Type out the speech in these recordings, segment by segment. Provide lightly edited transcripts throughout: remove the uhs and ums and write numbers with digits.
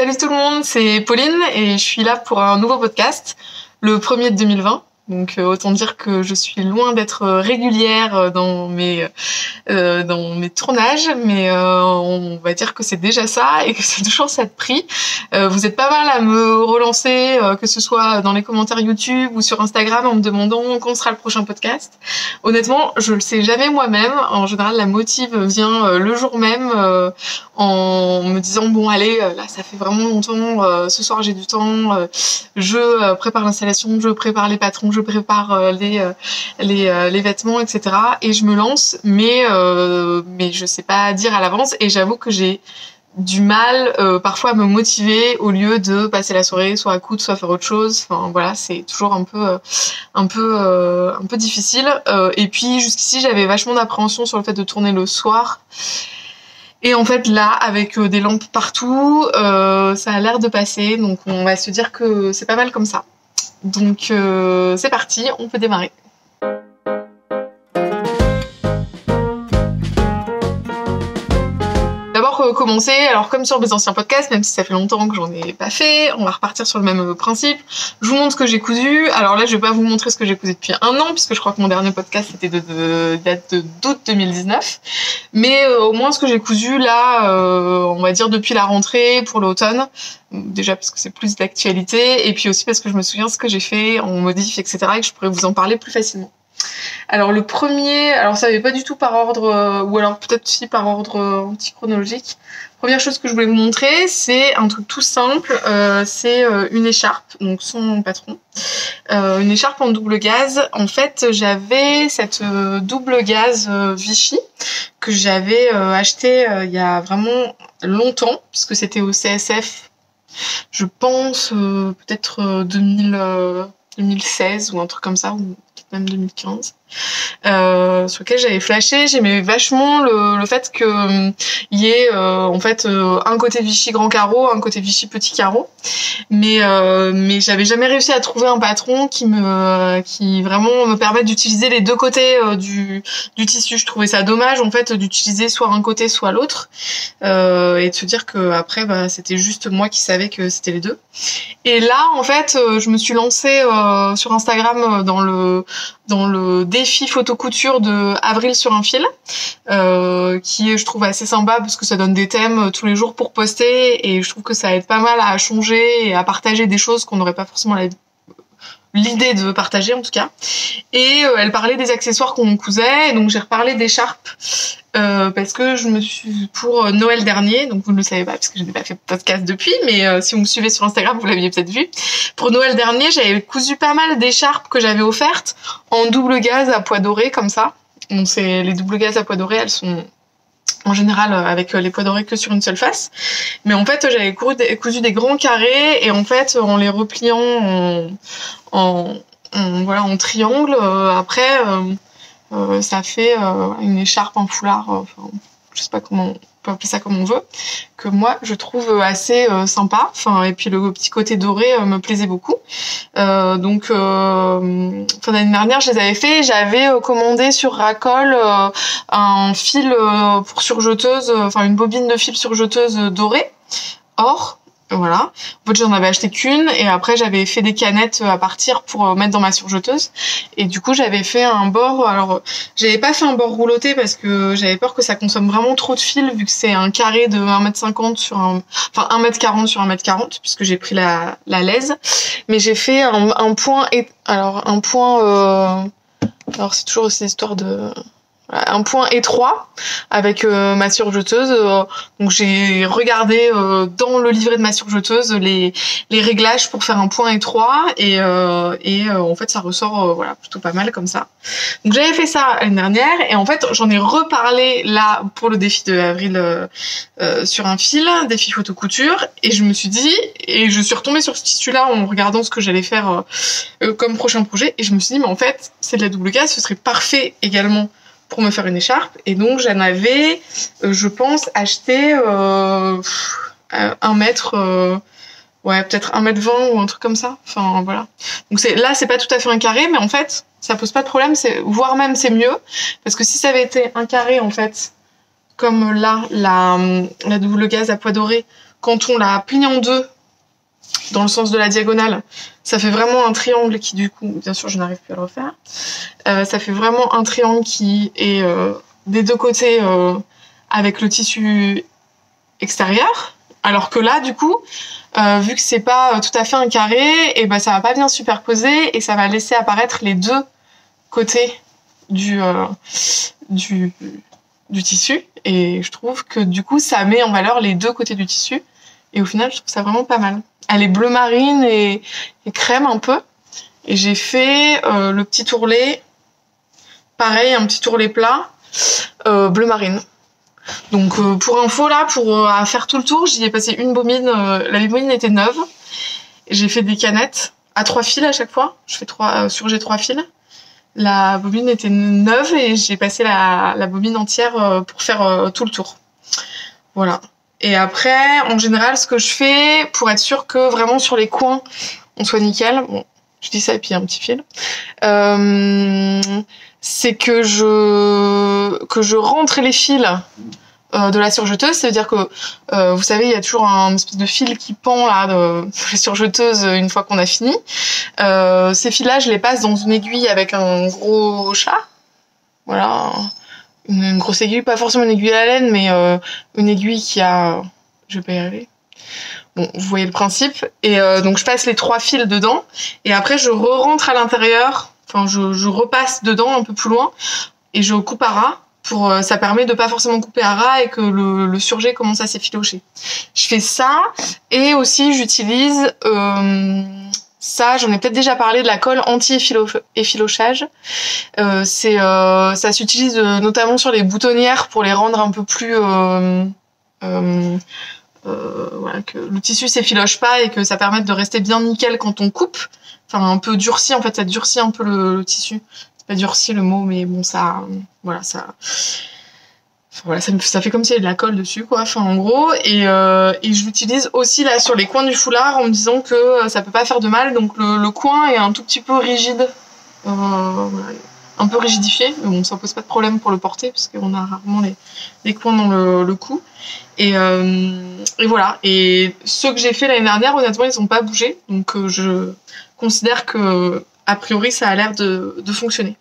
Salut tout le monde, c'est Pauline et je suis là pour un nouveau podcast, le premier de 2020. Donc autant dire que je suis loin d'être régulière dans mes tournages, mais on va dire que c'est déjà ça et que c'est toujours ça de prix. Vous êtes pas mal à me relancer, que ce soit dans les commentaires YouTube ou sur Instagram, en me demandant quand sera le prochain podcast. Honnêtement, je le sais jamais moi-même. En général, la motive vient le jour même en me disant bon allez, là ça fait vraiment longtemps, ce soir j'ai du temps, je prépare l'installation, je prépare les patrons, je prépare les vêtements, etc. Et je me lance, mais je sais pas dire à l'avance. Et j'avoue que j'ai du mal parfois à me motiver au lieu de passer la soirée soit à coudre, soit à faire autre chose. Enfin voilà, c'est toujours un peu difficile. Et puis jusqu'ici, j'avais vachement d'appréhension sur le fait de tourner le soir. Et en fait là, avec des lampes partout, ça a l'air de passer. Donc on va se dire que c'est pas mal comme ça. Donc c'est parti, on peut démarrer. D'abord commencer, alors comme sur mes anciens podcasts, même si ça fait longtemps que j'en ai pas fait, on va repartir sur le même principe. Je vous montre ce que j'ai cousu. Alors là, je vais pas vous montrer ce que j'ai cousu depuis un an, puisque je crois que mon dernier podcast c'était date d'août 2019. Mais au moins ce que j'ai cousu là, on va dire depuis la rentrée pour l'automne. Déjà parce que c'est plus d'actualité, et puis aussi parce que je me souviens ce que j'ai fait en modif, etc. et que je pourrais vous en parler plus facilement. Alors le premier, alors ça n'est pas du tout par ordre, ou alors peut-être aussi par ordre anti-chronologique. Première chose que je voulais vous montrer, c'est un truc tout simple, c'est une écharpe, donc sans patron. Une écharpe en double gaze. En fait, j'avais cette double gaze Vichy que j'avais acheté il y a vraiment longtemps, puisque c'était au CSF. Je pense peut-être 2016 ou un truc comme ça, ou peut-être même 2015, sur lequel j'avais flashé. J'aimais vachement le fait que y ait en fait un côté Vichy grand carreau, un côté Vichy petit carreau, mais j'avais jamais réussi à trouver un patron qui vraiment me permette d'utiliser les deux côtés du tissu. Je trouvais ça dommage en fait d'utiliser soit un côté soit l'autre, et de se dire que après c'était juste moi qui savais que c'était les deux. Et là en fait je me suis lancée sur Instagram dans le défi photo couture de Avril sur un fil, qui est, je trouve, assez sympa parce que ça donne des thèmes tous les jours pour poster, et je trouve que ça aide pas mal à changer et à partager des choses qu'on n'aurait pas forcément l'idée de partager en tout cas. Et elle parlait des accessoires qu'on cousait, et donc j'ai reparlé d'écharpes parce que je me suis, pour Noël dernier, donc vous ne le savez pas parce que je n'ai pas fait de podcast depuis, mais si vous me suivez sur Instagram, vous l'aviez peut-être vu. Pour Noël dernier, j'avais cousu pas mal d'écharpes que j'avais offertes en double gaze à pois dorés comme ça. Donc c'est les double gazes à pois dorés, elles sont en général avec les pois dorés que sur une seule face. Mais en fait, j'avais cousu des grands carrés, et en fait, en les repliant en triangle, après ça fait une écharpe, un foulard, enfin je sais pas comment on peut appeler ça comme on veut, que moi je trouve assez sympa. Enfin, et puis le petit côté doré me plaisait beaucoup. Donc fin d'année dernière, je les avais fait. J'avais commandé sur Racol un fil pour surjeteuse, enfin une bobine de fil surjeteuse dorée, or. Voilà. En fait, j'en avais acheté qu'une, et après j'avais fait des canettes à partir pour mettre dans ma surjeteuse. Et du coup, j'avais fait un bord. Alors, j'avais pas fait un bord rouloté parce que j'avais peur que ça consomme vraiment trop de fil, vu que c'est un carré de 1m50 sur 1m40 sur 1m40, puisque j'ai pris la laise. Mais j'ai fait un point alors c'est toujours cette histoire de un point étroit avec ma surjeteuse. Donc j'ai regardé dans le livret de ma surjeteuse les réglages pour faire un point étroit, et en fait ça ressort voilà plutôt pas mal comme ça. Donc j'avais fait ça l'année dernière, et en fait j'en ai reparlé là pour le défi de avril sur un fil, défi photo couture, et je me suis dit, et je suis retombée sur ce tissu là en regardant ce que j'allais faire comme prochain projet, et je me suis dit mais en fait c'est de la double gaze, ce serait parfait également pour me faire une écharpe. Et donc j'en avais je pense acheté 1 mètre, peut-être 1m20 ou un truc comme ça, enfin voilà. Donc c'est pas tout à fait un carré, mais en fait ça pose pas de problème, voire même c'est mieux, parce que si ça avait été un carré en fait comme là la double gaze à pois dorés, quand on la plie en deux, dans le sens de la diagonale, ça fait vraiment un triangle qui, du coup, bien sûr, je n'arrive plus à le refaire. Ça fait vraiment un triangle qui est des deux côtés avec le tissu extérieur. Alors que là, du coup, vu que c'est pas tout à fait un carré, et ben ça va pas bien superposer et ça va laisser apparaître les deux côtés du tissu. Et je trouve que du coup, ça met en valeur les deux côtés du tissu. Et au final, je trouve ça vraiment pas mal. Elle est bleu marine et crème un peu. Et j'ai fait le petit ourlet, pareil, un petit ourlet plat, bleu marine. Donc pour info là, pour faire tout le tour, j'y ai passé une bobine. La bobine était neuve. J'ai fait des canettes à 3 fils à chaque fois. Je fais surgé 3 fils. La bobine était neuve et j'ai passé la bobine entière pour faire tout le tour. Voilà. Et après, en général, ce que je fais pour être sûr que vraiment sur les coins, on soit nickel. Bon, je dis ça et puis un petit fil. C'est que je rentre les fils de la surjeteuse. Ça veut dire que, vous savez, il y a toujours un espèce de fil qui pend là de la surjeteuse une fois qu'on a fini. Ces fils-là, je les passe dans une aiguille avec un gros chat. Voilà. Une grosse aiguille, pas forcément une aiguille à laine, mais une aiguille qui a... Je vais pas y arriver. Bon, vous voyez le principe. Et donc, je passe les 3 fils dedans. Et après, je re-rentre à l'intérieur. Enfin, je repasse dedans un peu plus loin. Et je coupe à ras. Ça permet de pas forcément couper à ras et que le surjet commence à s'effilocher. Je fais ça. Et aussi, j'utilise... ça, j'en ai peut-être déjà parlé, de la colle anti-effilochage. Ça s'utilise notamment sur les boutonnières pour les rendre un peu plus... voilà, que le tissu s'effiloche pas et que ça permette de rester bien nickel quand on coupe. Enfin, un peu durci, en fait, ça durcit un peu le tissu. C'est pas durci le mot, mais bon, ça... Voilà, ça... Enfin, voilà, ça fait comme s'il y avait de la colle dessus, quoi. Enfin, en gros, et je l'utilise aussi là sur les coins du foulard en me disant que ça peut pas faire de mal. Donc le coin est un tout petit peu rigide, voilà, un peu rigidifié. Mais bon, ça pose pas de problème pour le porter parce qu'on a rarement les coins dans le cou. Et voilà. Et ceux que j'ai fait l'année dernière, honnêtement, ils ont pas bougé. Donc je considère que a priori ça a l'air de fonctionner.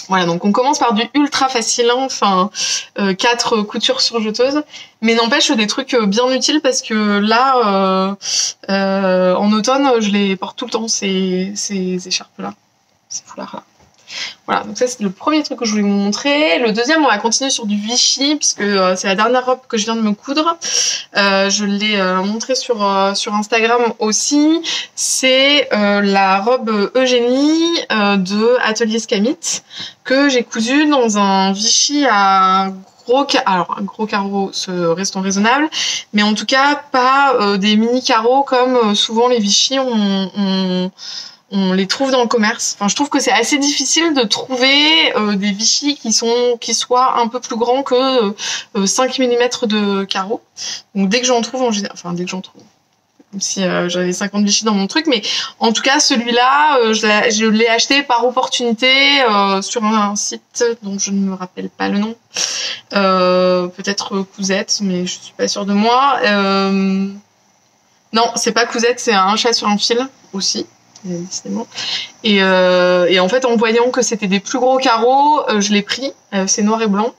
Voilà, donc on commence par du ultra facile, hein, enfin 4 coutures surjeteuses, mais n'empêche des trucs bien utiles parce que là, en automne, je les porte tout le temps, ces écharpes-là, ces foulards-là. Voilà, donc ça c'est le premier truc que je voulais vous montrer. Le deuxième, on va continuer sur du Vichy, puisque c'est la dernière robe que je viens de me coudre. Je l'ai montré sur Instagram aussi. C'est la robe Eugénie de Atelier Scamit, que j'ai cousue dans un Vichy à alors un gros carreau, restons raisonnables, mais en tout cas pas des mini carreaux comme souvent les Vichy on les trouve dans le commerce. Enfin, je trouve que c'est assez difficile de trouver des Vichy qui soient un peu plus grands que 5 mm de carreau. Donc dès que j'en trouve, dès que j'en trouve, comme si j'avais 50 Vichy dans mon truc, mais en tout cas celui-là, je l'ai acheté par opportunité sur un site dont je ne me rappelle pas le nom. Peut-être Cousette, mais je suis pas sûre de moi. Non, c'est pas Cousette, c'est un chat sur un fil aussi. Décidément. Et en fait, en voyant que c'était des plus gros carreaux, je l'ai pris. C'est noir et blanc.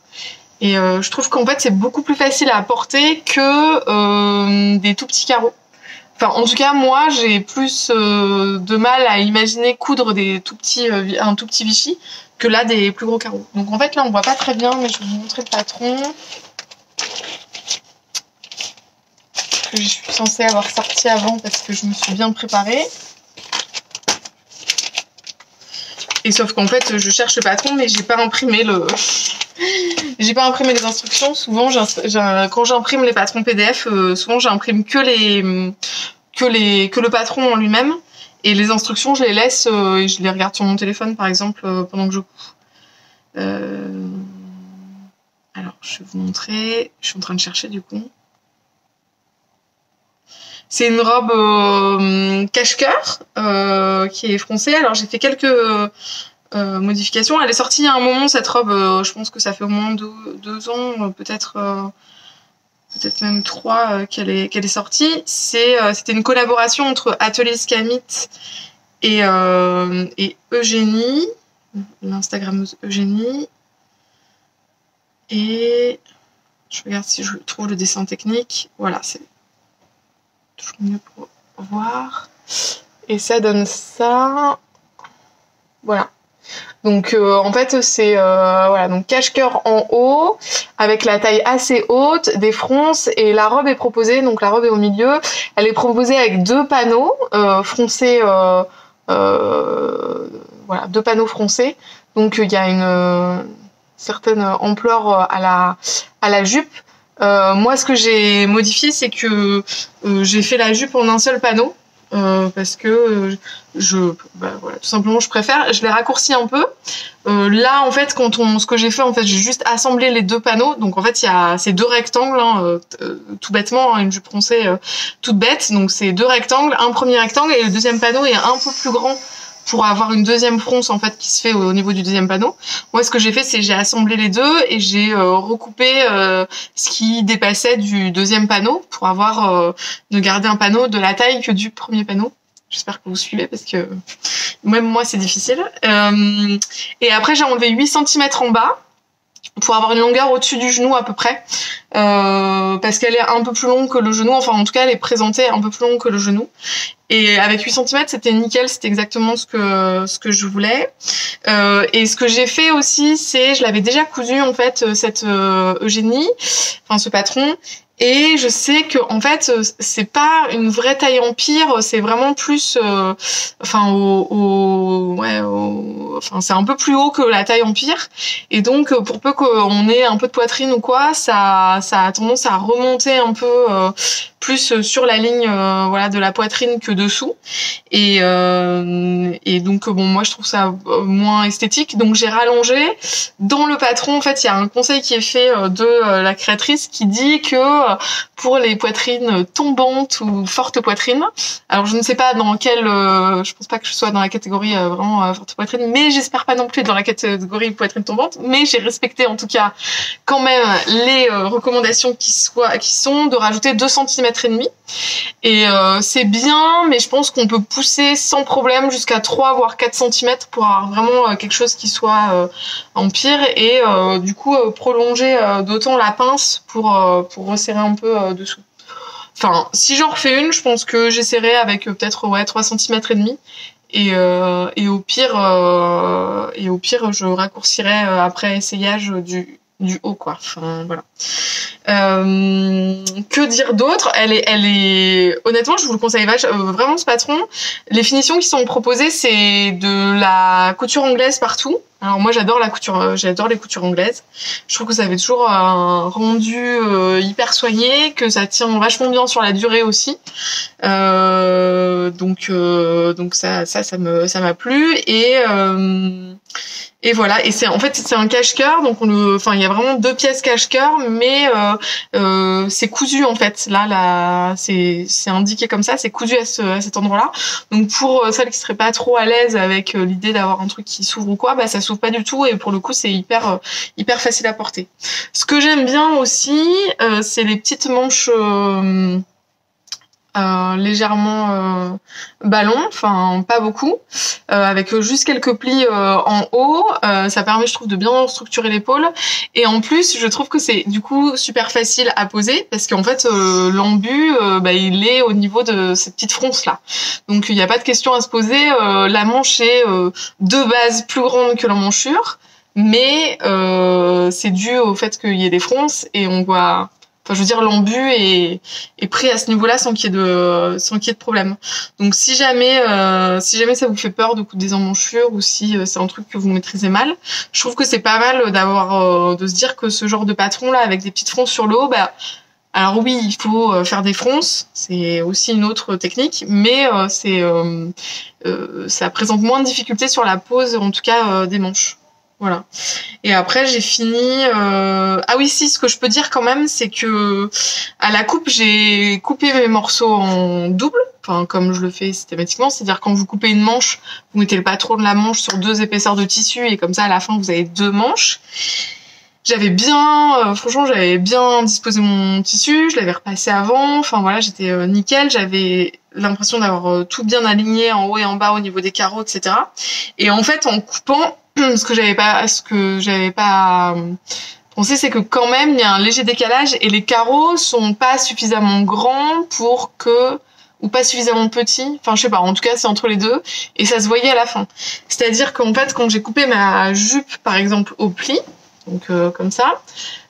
Et je trouve qu'en fait, c'est beaucoup plus facile à porter que des tout petits carreaux. Enfin, en tout cas, moi, j'ai plus de mal à imaginer coudre un tout petit Vichy que là, des plus gros carreaux. Donc en fait, là, on voit pas très bien, mais je vais vous montrer le patron. Que je suis censée avoir sorti avant parce que je me suis bien préparée. Et sauf qu'en fait, je cherche le patron, mais j'ai pas imprimé j'ai pas imprimé les instructions. Souvent, quand j'imprime les patrons PDF, souvent j'imprime que le patron en lui-même. Et les instructions, je les laisse et je les regarde sur mon téléphone, par exemple, pendant que je couds. Alors, je vais vous montrer. Je suis en train de chercher, du coup. C'est une robe cache-cœur qui est froncée. Alors j'ai fait quelques modifications. Elle est sortie il y a un moment, cette robe. Je pense que ça fait au moins 2 ans, peut-être peut-être même 3 qu'elle est sortie. C'était une collaboration entre Atelier Scamit et Eugénie, l'Instagrammeuse Eugénie. Et je regarde si je trouve le dessin technique. Voilà, c'est toujours mieux pour voir. Et ça donne ça. Voilà. Donc en fait c'est voilà, donc cache-cœur en haut avec la taille assez haute, des fronces, et la robe est proposée, donc la robe est au milieu, elle est proposée avec 2 panneaux froncés, voilà, 2 panneaux froncés, donc il y a une certaine ampleur à la jupe. Moi ce que j'ai modifié, c'est que j'ai fait la jupe en un seul panneau. Parce que voilà, tout simplement je préfère. Je l'ai raccourci un peu. Là en fait ce que j'ai fait, en fait j'ai juste assemblé les 2 panneaux. Donc en fait il y a ces 2 rectangles, hein, tout bêtement, hein, une jupe froncée toute bête. Donc c'est 2 rectangles, un premier rectangle et le deuxième panneau est un peu plus grand pour avoir une deuxième fronce en fait qui se fait au niveau du deuxième panneau. Moi ce que j'ai fait, c'est j'ai assemblé les 2 et j'ai recoupé ce qui dépassait du deuxième panneau pour avoir de garder un panneau de la taille que du premier panneau. J'espère que vous suivez parce que même moi c'est difficile. Et après j'ai enlevé 8 cm en bas pour avoir une longueur au-dessus du genou à peu près, parce qu'elle est un peu plus longue que le genou, enfin en tout cas elle est présentée un peu plus longue que le genou. Et avec 8 cm, c'était nickel, c'était exactement ce que je voulais. Et ce que j'ai fait aussi, c'est, je l'avais déjà cousu en fait, cette Eugénie, enfin ce patron. Et je sais que en fait c'est pas une vraie taille empire, c'est vraiment plus, enfin enfin c'est un peu plus haut que la taille empire. Et donc pour peu qu'on ait un peu de poitrine ou quoi, ça a tendance à remonter un peu plus sur la ligne voilà de la poitrine que dessous. Et donc bon moi je trouve ça moins esthétique. Donc j'ai rallongé. Dans le patron en fait il y a un conseil qui est fait de la créatrice qui dit que pour les poitrines tombantes ou fortes poitrines. Alors je ne sais pas dans quelle, je pense pas que je sois dans la catégorie vraiment forte poitrine, mais j'espère pas non plus être dans la catégorie poitrine tombante. Mais j'ai respecté en tout cas quand même les recommandations qui sont de rajouter 2 cm et demi. Et c'est bien, mais je pense qu'on peut pousser sans problème jusqu'à 3 voire 4 cm pour avoir vraiment quelque chose qui soit empire et du coup prolonger d'autant la pince pour resserrer un peu dessous. Enfin, si j'en refais une, je pense que j'essaierai avec peut-être 3 cm et demi. Et au pire je raccourcirai après essayage du haut quoi. Enfin voilà. Que dire d'autre? Elle est honnêtement, je vous le conseille vraiment ce patron. Les finitions qui sont proposées, c'est de la couture anglaise partout. Alors moi j'adore les coutures anglaises. Je trouve que ça fait toujours un rendu hyper soigné, que ça tient vachement bien sur la durée aussi. Donc ça m'a plu et voilà, et c'est un cache-cœur, donc il y a vraiment 2 pièces cache-cœur, mais c'est cousu en fait. Là, c'est indiqué comme ça, c'est cousu à cet endroit-là. Donc pour celles qui seraient pas trop à l'aise avec l'idée d'avoir un truc qui s'ouvre ou quoi, bah ça s'ouvre pas du tout et pour le coup c'est hyper facile à porter. Ce que j'aime bien aussi, c'est les petites manches légèrement ballon, enfin pas beaucoup, avec juste quelques plis en haut. Ça permet, je trouve, de bien structurer l'épaule. Et en plus, je trouve que c'est du coup super facile à poser parce qu'en fait, l'embu, il est au niveau de cette petite fronce là. Donc il n'y a pas de question à se poser. La manche est de base plus grande que l'emmanchure, mais c'est dû au fait qu'il y ait des fronces et on voit. Enfin, je veux dire, l'embu est pris à ce niveau-là sans qu'il y ait de problème. Donc, si jamais ça vous fait peur de coudre des emmanchures ou si c'est un truc que vous maîtrisez mal, je trouve que c'est pas mal de se dire que ce genre de patron-là, avec des petites fronces sur le haut, alors oui, il faut faire des fronces, c'est aussi une autre technique, mais ça présente moins de difficultés sur la pose, en tout cas, des manches. Voilà. Et après, j'ai fini... Ah oui, si, ce que je peux dire quand même, c'est que à la coupe, j'ai coupé mes morceaux en double, enfin comme je le fais systématiquement, c'est-à-dire quand vous coupez une manche, vous mettez le patron de la manche sur 2 épaisseurs de tissu et comme ça, à la fin, vous avez 2 manches. franchement, j'avais bien disposé mon tissu, je l'avais repassé avant, enfin voilà, j'étais nickel, j'avais l'impression d'avoir tout bien aligné en haut et en bas au niveau des carreaux, etc. Et en fait, en coupant, ce que j'avais pas pensé, c'est que quand même, il y a un léger décalage et les carreaux sont pas suffisamment grands ou pas suffisamment petits, enfin je sais pas, en tout cas c'est entre les deux, et ça se voyait à la fin. C'est-à-dire qu'en fait, quand j'ai coupé ma jupe, par exemple, au pli, donc comme ça,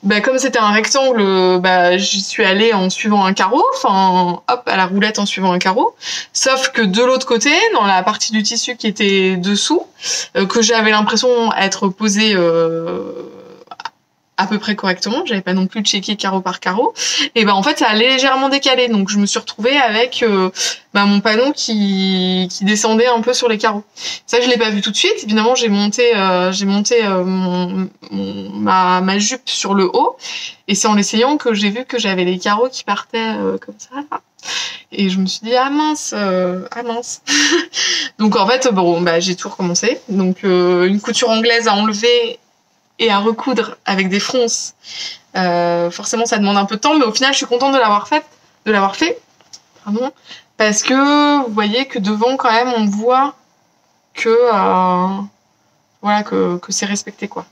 bah comme c'était un rectangle, bah j'y suis allée en suivant un carreau, enfin hop à la roulette en suivant un carreau, sauf que de l'autre côté, dans la partie du tissu qui était dessous, que j'avais l'impression être posée à peu près correctement, j'avais pas non plus checké carreau par carreau, et ben en fait ça a légèrement décalé, donc je me suis retrouvée avec mon panneau qui descendait un peu sur les carreaux. Ça je l'ai pas vu tout de suite, évidemment j'ai monté ma jupe sur le haut, et c'est en l'essayant que j'ai vu que j'avais les carreaux qui partaient comme ça là. Et je me suis dit ah mince. Donc en fait j'ai tout recommencé, donc une couture anglaise à enlever et à recoudre avec des fronces, forcément ça demande un peu de temps, mais au final je suis contente de l'avoir fait, pardon, parce que vous voyez que devant quand même on voit que que c'est respecté quoi.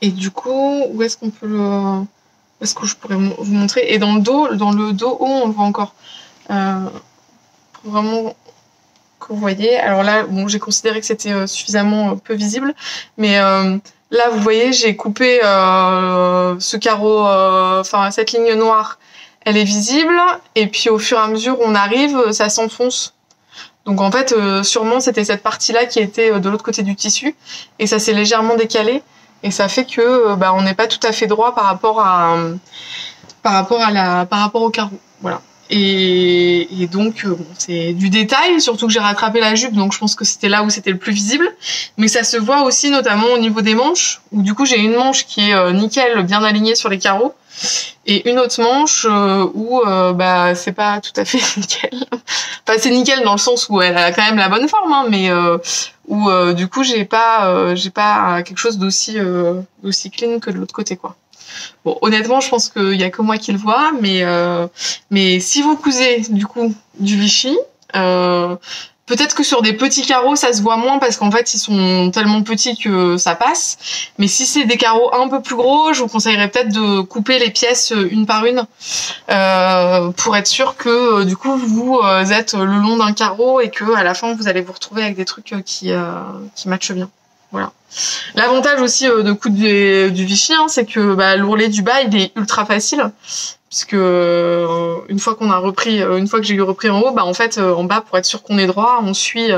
Et du coup où est-ce que je pourrais vous montrer, et dans le dos haut on le voit encore, pour vraiment que vous voyez. Alors là, bon, j'ai considéré que c'était suffisamment peu visible, mais là, vous voyez, j'ai coupé ce carreau, cette ligne noire, elle est visible, et puis au fur et à mesure où on arrive, ça s'enfonce. Donc en fait, sûrement, c'était cette partie-là qui était de l'autre côté du tissu, et ça s'est légèrement décalé, et ça fait que on n'est pas tout à fait droit par rapport au carreau. Voilà. Et donc c'est du détail, surtout que j'ai rattrapé la jupe, donc je pense que c'était là où c'était le plus visible, mais ça se voit aussi notamment au niveau des manches, où du coup j'ai une manche qui est nickel, bien alignée sur les carreaux, et une autre manche où c'est pas tout à fait nickel. Enfin c'est nickel dans le sens où elle a quand même la bonne forme, hein, mais où du coup j'ai pas quelque chose d'aussi clean que de l'autre côté quoi. Bon, honnêtement, je pense qu'il y a que moi qui le vois, mais si vous cousez du coup du Vichy, peut-être que sur des petits carreaux ça se voit moins parce qu'en fait ils sont tellement petits que ça passe. Mais si c'est des carreaux un peu plus gros, je vous conseillerais peut-être de couper les pièces une par une pour être sûr que du coup vous êtes le long d'un carreau et que à la fin vous allez vous retrouver avec des trucs qui matchent bien. Voilà. L'avantage aussi de coudre du Vichy, hein, c'est que l'ourlet du bas il est ultra facile, puisque une fois que j'ai repris en haut, en fait en bas pour être sûr qu'on est droit, on suit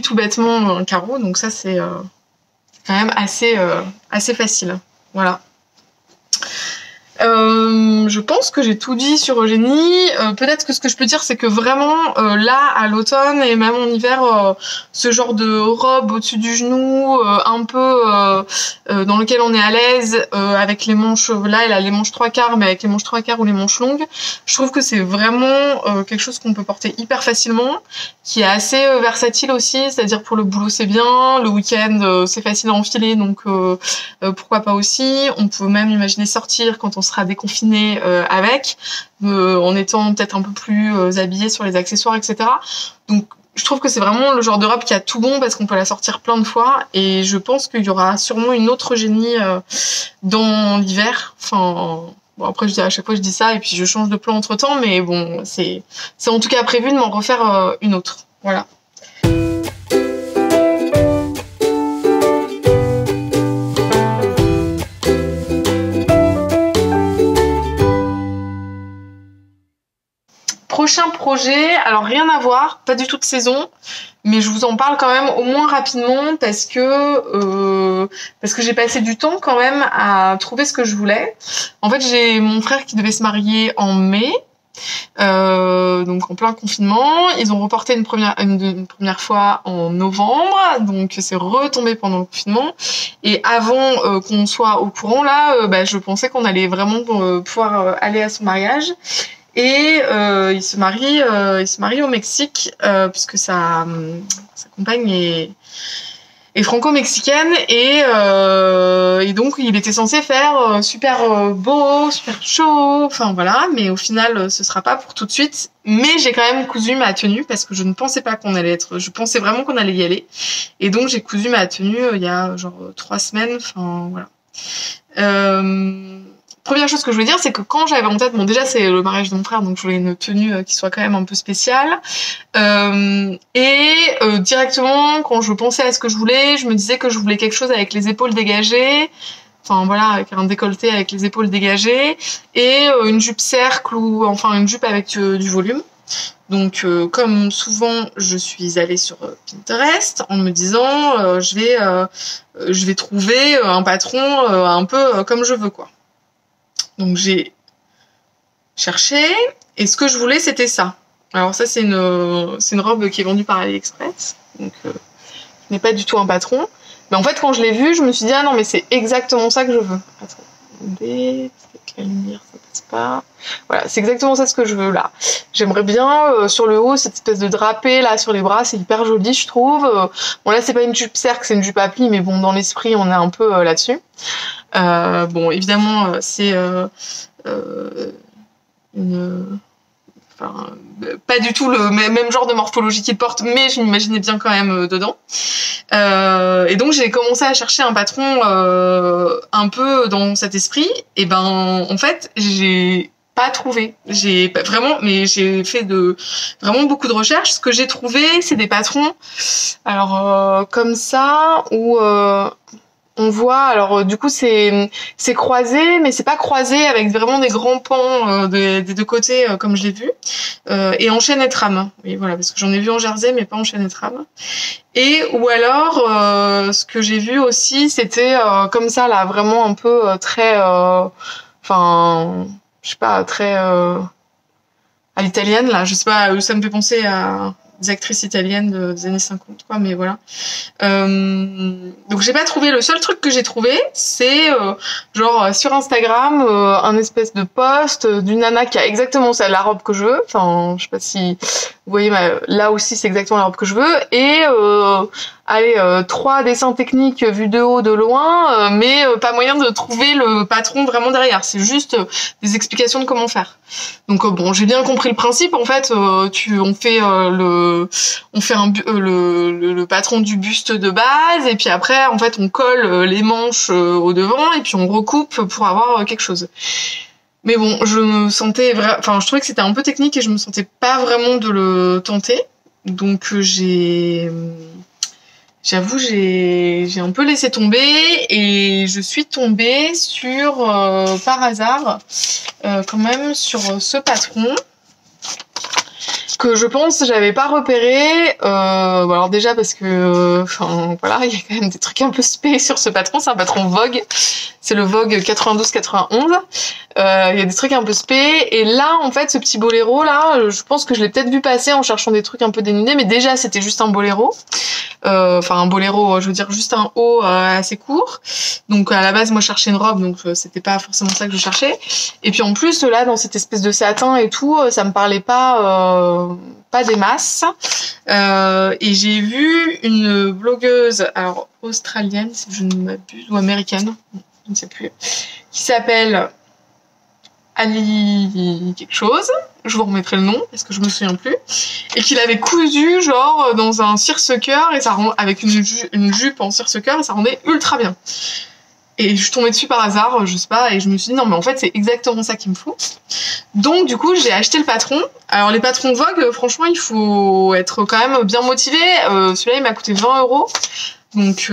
tout bêtement un carreau, donc ça c'est quand même assez facile. Voilà. Je pense que j'ai tout dit sur Eugénie. Peut-être que ce que je peux dire, c'est que vraiment, là, à l'automne et même en hiver, ce genre de robe au-dessus du genou, un peu dans lequel on est à l'aise, avec les manches, là, elle a les manches 3/4, mais avec les manches 3/4 ou les manches longues, je trouve que c'est vraiment quelque chose qu'on peut porter hyper facilement, qui est assez versatile aussi, c'est-à-dire pour le boulot c'est bien, le week-end c'est facile à enfiler, donc pourquoi pas aussi. On peut même imaginer sortir quand on sera déconfiné avec, en étant peut-être un peu plus habillé sur les accessoires, etc. Donc je trouve que c'est vraiment le genre de robe qui a tout bon parce qu'on peut la sortir plein de fois, et je pense qu'il y aura sûrement une autre Eugénie dans l'hiver. Enfin bon, après à chaque fois je dis ça et puis je change de plan entre temps, mais bon c'est en tout cas prévu de m'en refaire une autre. Voilà. Prochain projet, alors rien à voir, pas du tout de saison, mais je vous en parle quand même au moins rapidement parce que j'ai passé du temps quand même à trouver ce que je voulais. En fait, j'ai mon frère qui devait se marier en mai, donc en plein confinement. Ils ont reporté une première fois en novembre, donc c'est retombé pendant le confinement. Et avant qu'on soit au courant là, je pensais qu'on allait vraiment pouvoir aller à son mariage. Et il se marie au Mexique puisque sa compagne est est franco-mexicaine et donc il était censé faire super beau, super chaud, enfin voilà, mais au final ce sera pas pour tout de suite. Mais j'ai quand même cousu ma tenue parce que je ne pensais pas qu'on allait je pensais vraiment qu'on allait y aller. Et donc j'ai cousu ma tenue il y a genre 3 semaines, enfin voilà. Première chose que je voulais dire, c'est que quand j'avais en tête, bon déjà c'est le mariage de mon frère, donc je voulais une tenue qui soit quand même un peu spéciale. Directement, quand je pensais à ce que je voulais, je me disais que je voulais quelque chose avec les épaules dégagées, enfin voilà, avec un décolleté avec les épaules dégagées, et une jupe cercle ou enfin une jupe avec du volume. Donc comme souvent, je suis allée sur Pinterest en me disant je vais trouver un patron un peu comme je veux quoi. Donc j'ai cherché et ce que je voulais c'était ça. Alors ça c'est une robe qui est vendue par AliExpress, donc ce n'est pas du tout un patron. Mais en fait quand je l'ai vue, je me suis dit ah non mais c'est exactement ça que je veux. Attendez, avec la lumière ça passe pas. Voilà, c'est exactement ça ce que je veux là. J'aimerais bien sur le haut cette espèce de drapé là sur les bras, c'est hyper joli je trouve. Bon là c'est pas une jupe cercle, c'est une jupe à plis, mais bon dans l'esprit on est un peu là-dessus. Bon évidemment c'est enfin pas du tout le même genre de morphologie qu'il porte, mais je m'imaginais bien quand même dedans. Et donc j'ai commencé à chercher un patron un peu dans cet esprit. Et ben en fait j'ai pas trouvé. J'ai fait vraiment beaucoup de recherches. Ce que j'ai trouvé, c'est des patrons alors comme ça où on voit, alors du coup c'est croisé, mais c'est pas croisé avec vraiment des grands pans des deux côtés comme je l'ai vu, et en chaîne et trame. Oui voilà, parce que j'en ai vu en jersey mais pas en chaîne et trame. Et ou alors ce que j'ai vu aussi c'était comme ça là, vraiment un peu très, enfin je sais pas, très à l'italienne là, je sais pas, ça me fait penser à des actrices italiennes des années 50 quoi, mais voilà. Donc j'ai pas trouvé. Le seul truc que j'ai trouvé c'est genre sur Instagram un espèce de post d'une nana qui a exactement ça, la robe que je veux, enfin je sais pas si vous voyez, là aussi c'est exactement la robe que je veux, et allez 3 dessins techniques vus de haut de loin, mais pas moyen de trouver le patron vraiment derrière, c'est juste des explications de comment faire. Donc bon, j'ai bien compris le principe en fait. On fait le patron du buste de base, et puis après en fait on colle les manches au devant et puis on recoupe pour avoir quelque chose. Mais bon, je me sentais je trouvais que c'était un peu technique et je me sentais pas vraiment de le tenter. Donc j'avoue j'ai un peu laissé tomber, et je suis tombée sur par hasard quand même sur ce patron que je pense j'avais pas repéré. Alors déjà parce que voilà, il y a quand même des trucs un peu spé sur ce patron. C'est un patron Vogue, c'est le Vogue 92-91. Il y a des trucs un peu spé, et là en fait ce petit boléro là, je pense que je l'ai peut-être vu passer en cherchant des trucs un peu dénudés, mais déjà c'était juste un boléro. Un boléro, je veux dire juste un haut assez court. Donc à la base moi je cherchais une robe, donc c'était pas forcément ça que je cherchais. Et puis en plus là dans cette espèce de satin et tout, ça me parlait pas des masses. Et j'ai vu une blogueuse, alors australienne si je ne m'abuse, ou américaine, je ne sais plus, qui s'appelle Ali quelque chose, je vous remettrai le nom parce que je me souviens plus, et qu'il avait cousu genre dans un cirque-cœur, et ça rend avec une jupe en cirque-cœur, et ça rendait ultra bien. Et je suis tombée dessus par hasard, je sais pas, et je me suis dit non mais en fait c'est exactement ça qu'il me faut. Donc du coup j'ai acheté le patron. Alors les patrons Vogue, franchement il faut être quand même bien motivé. Celui-là il m'a coûté 20 €. Donc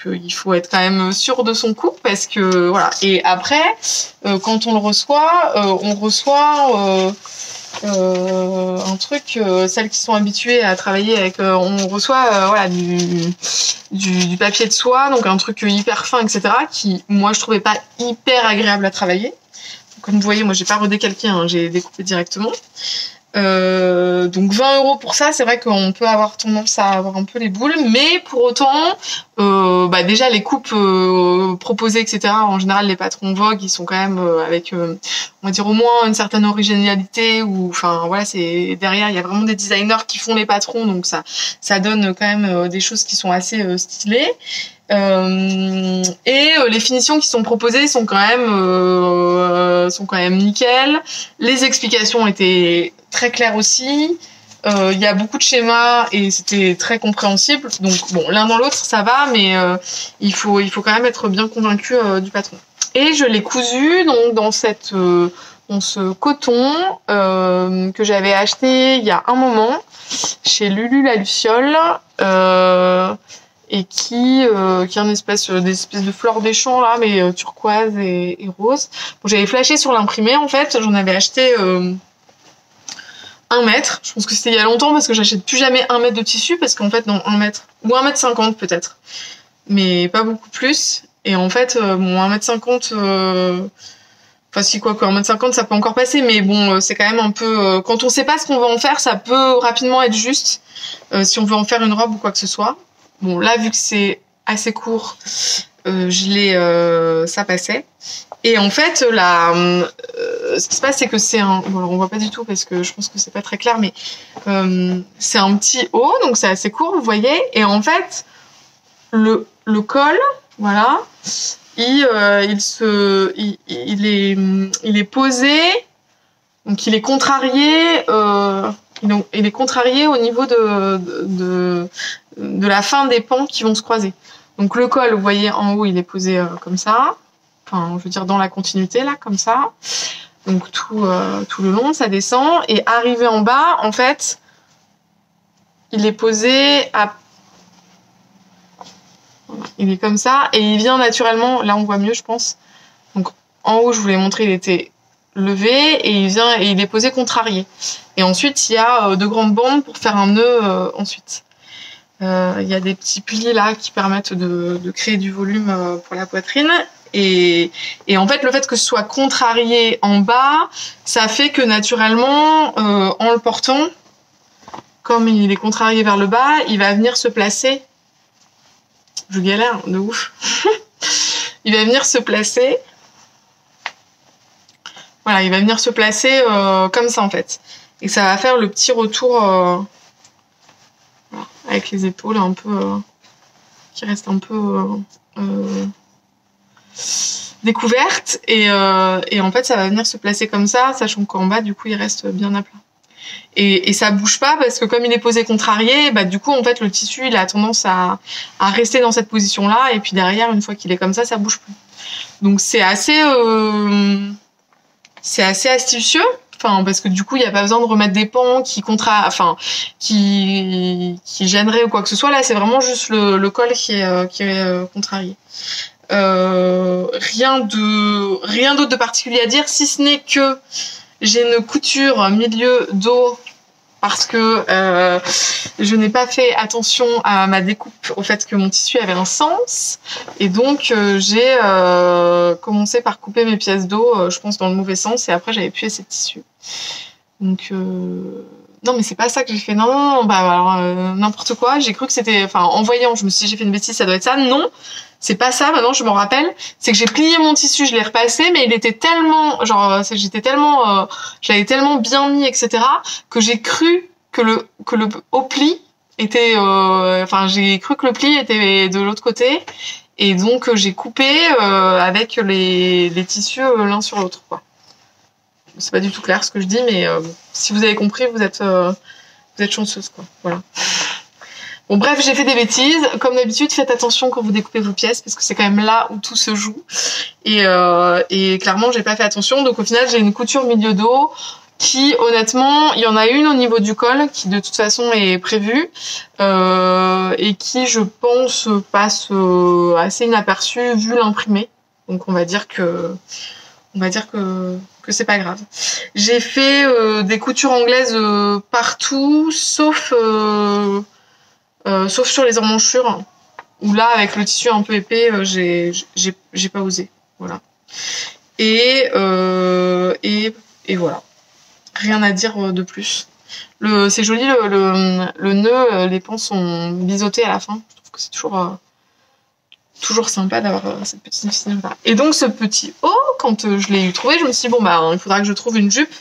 il faut être quand même sûr de son coup, parce que voilà. Et après quand on le reçoit, on reçoit un truc, celles qui sont habituées à travailler avec, on reçoit voilà du papier de soie, donc un truc hyper fin, etc., qui moi je trouvais pas hyper agréable à travailler. Comme vous voyez, moi j'ai pas redécalqué, hein, j'ai découpé directement. Donc 20 € pour ça, c'est vrai qu'on peut avoir tendance à avoir un peu les boules, mais pour autant, déjà les coupes proposées, etc. En général, les patrons Vogue, ils sont quand même avec, on va dire au moins une certaine originalité, ou enfin voilà, c'est derrière, il y a vraiment des designers qui font les patrons, donc ça donne quand même des choses qui sont assez stylées. Les finitions qui sont proposées sont quand même nickel. Les explications étaient très claires aussi. Il y a beaucoup de schémas et c'était très compréhensible. Donc bon, l'un dans l'autre ça va, mais il faut quand même être bien convaincu du patron. Et je l'ai cousu donc dans ce coton que j'avais acheté il y a un moment chez Lulu la Luciole. Et qui est des espèces de fleurs des champs là, mais turquoise et rose. Bon, j'avais flashé sur l'imprimé en fait, j'en avais acheté 1 mètre. Je pense que c'était il y a longtemps parce que j'achète plus jamais 1 mètre de tissu, parce qu'en fait non, 1 mètre ou 1,50 m peut-être, mais pas beaucoup plus. Et en fait 1,50 m, enfin si quoi que 1,50 m ça peut encore passer, mais bon c'est quand même un peu quand on sait pas ce qu'on va en faire, ça peut rapidement être juste si on veut en faire une robe ou quoi que ce soit. Bon, là, vu que c'est assez court, ça passait. Et en fait, ce qui se passe, c'est que c'est un... Bon, alors on voit pas du tout parce que je pense que c'est pas très clair, mais c'est un petit haut, donc c'est assez court, vous voyez. Et en fait, le col, voilà, il est posé, donc il est contrarié... il est contrarié au niveau de la fin des pans qui vont se croiser. Donc le col, vous voyez, en haut, il est posé comme ça. Enfin, je veux dire, dans la continuité, là, comme ça. Donc tout le long, ça descend. Et arrivé en bas, en fait, il est posé à... Voilà, il est comme ça. Et il vient naturellement... Là, on voit mieux, je pense. Donc en haut, je vous l'ai montré, il était levé. Et il est posé contrarié. Et ensuite, il y a 2 grandes bandes pour faire un nœud ensuite. Il y a des petits plis là qui permettent de créer du volume pour la poitrine. Et en fait, le fait que ce soit contrarié en bas, ça fait que naturellement, en le portant, comme il est contrarié vers le bas, il va venir se placer. Je galère de ouf. Il va venir se placer. Voilà, il va venir se placer comme ça en fait. Et ça va faire le petit retour voilà, avec les épaules un peu qui restent un peu découvertes. Et en fait, ça va venir se placer comme ça, sachant qu'en bas, du coup, il reste bien à plat. Et ça bouge pas parce que comme il est posé contrarié, bah du coup, en fait, le tissu, il a tendance à rester dans cette position-là. Et puis derrière, une fois qu'il est comme ça bouge plus. Donc c'est assez astucieux. Enfin, parce que du coup, il n'y a pas besoin de remettre des pans qui gêneraient ou quoi que ce soit. Là, c'est vraiment juste le col qui est contrarié. Rien d'autre de particulier à dire, si ce n'est que j'ai une couture milieu dos parce que je n'ai pas fait attention à ma découpe, au fait que mon tissu avait un sens, et donc j'ai commencé par couper mes pièces d'eau, je pense dans le mauvais sens, et après j'avais plus assez de tissu. Donc non, mais c'est pas ça que j'ai fait. Non, bah alors n'importe quoi. J'ai cru que c'était, enfin, en voyant, je me suis dit j'ai fait une bêtise, ça doit être ça. Non, c'est pas ça. Maintenant, je me rappelle, c'est que j'ai plié mon tissu, je l'ai repassé, mais il était tellement, genre, j'avais tellement bien mis, etc., que j'ai cru que le au pli était, enfin, j'ai cru que le pli était de l'autre côté, et donc j'ai coupé avec les tissus l'un sur l'autre, quoi. C'est pas du tout clair ce que je dis, mais si vous avez compris, vous êtes chanceuse, quoi. Voilà. Bon, bref, j'ai fait des bêtises. Comme d'habitude, faites attention quand vous découpez vos pièces, parce que c'est quand même là où tout se joue. Et clairement, j'ai pas fait attention. Donc au final, j'ai une couture milieu dos qui, honnêtement, il y en a une au niveau du col qui de toute façon est prévue et qui, je pense, passe assez inaperçue vu l'imprimé. Donc on va dire que c'est pas grave. J'ai fait des coutures anglaises partout, sauf sur les emmanchures, où là, avec le tissu un peu épais, j'ai pas osé. Voilà. Et voilà. Rien à dire de plus. C'est joli, le nœud, les pans sont biseautés à la fin. Je trouve que c'est toujours sympa d'avoir cette petite finition là. Et donc ce petit haut, quand je l'ai trouvé, je me suis dit bon bah il faudra que je trouve une jupe.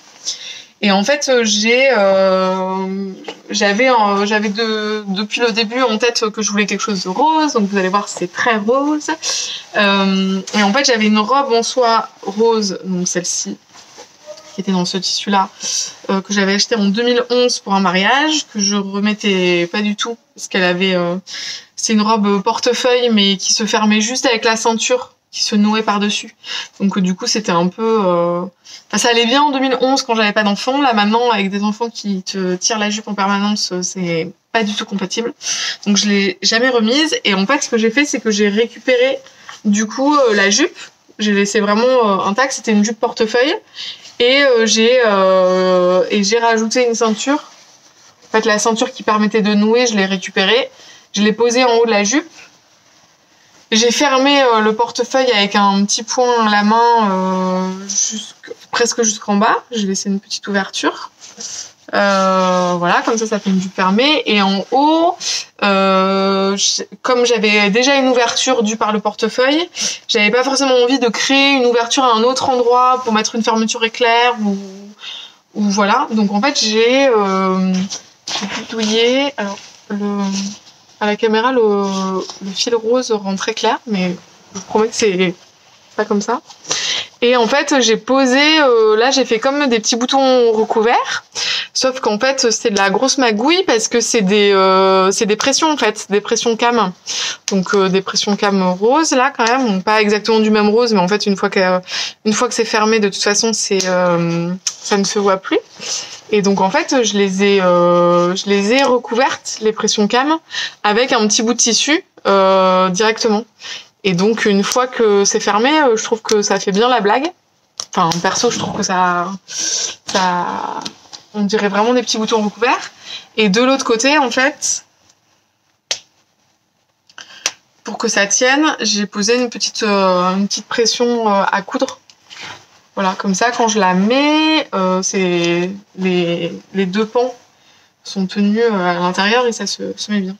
Et en fait j'avais depuis le début en tête que je voulais quelque chose de rose, donc vous allez voir c'est très rose. Et en fait j'avais une robe en soie rose, donc celle-ci, qui était dans ce tissu là, que j'avais acheté en 2011 pour un mariage, que je remettais pas du tout, parce qu'elle avait... c'est une robe portefeuille, mais qui se fermait juste avec la ceinture, qui se nouait par-dessus. Donc du coup, c'était un peu... Enfin, ça allait bien en 2011 quand j'avais pas d'enfants. Là, maintenant, avec des enfants qui te tirent la jupe en permanence, c'est pas du tout compatible. Donc je l'ai jamais remise. Et en fait, ce que j'ai fait, c'est que j'ai récupéré, du coup, la jupe. J'ai laissé vraiment intacte. C'était une jupe portefeuille. Et j'ai rajouté une ceinture. En fait, la ceinture qui permettait de nouer, je l'ai récupérée. Je l'ai posée en haut de la jupe. J'ai fermé le portefeuille avec un petit point à la main presque jusqu'en bas. J'ai laissé une petite ouverture. Voilà, comme ça fait une jupe fermée. Et en haut, comme j'avais déjà une ouverture due par le portefeuille, j'avais pas forcément envie de créer une ouverture à un autre endroit pour mettre une fermeture éclair ou voilà. Donc en fait, j'ai bidouillé. Alors à la caméra, le fil rose rend très clair, mais je vous promets que c'est pas comme ça. Et en fait, j'ai posé, là j'ai fait comme des petits boutons recouverts, sauf qu'en fait c'est de la grosse magouille parce que c'est des pressions en fait, des pressions cam. Donc des pressions cam roses là quand même, donc pas exactement du même rose, mais en fait une fois que c'est fermé, de toute façon ça ne se voit plus. Et donc en fait je les ai recouvertes, les pressions cam, avec un petit bout de tissu directement. Et donc une fois que c'est fermé, je trouve que ça fait bien la blague. Enfin perso, je trouve que ça on dirait vraiment des petits boutons recouverts. Et de l'autre côté, en fait, pour que ça tienne, j'ai posé une petite pression à coudre. Voilà, comme ça, quand je la mets, les deux pans sont tenus à l'intérieur et ça se met bien.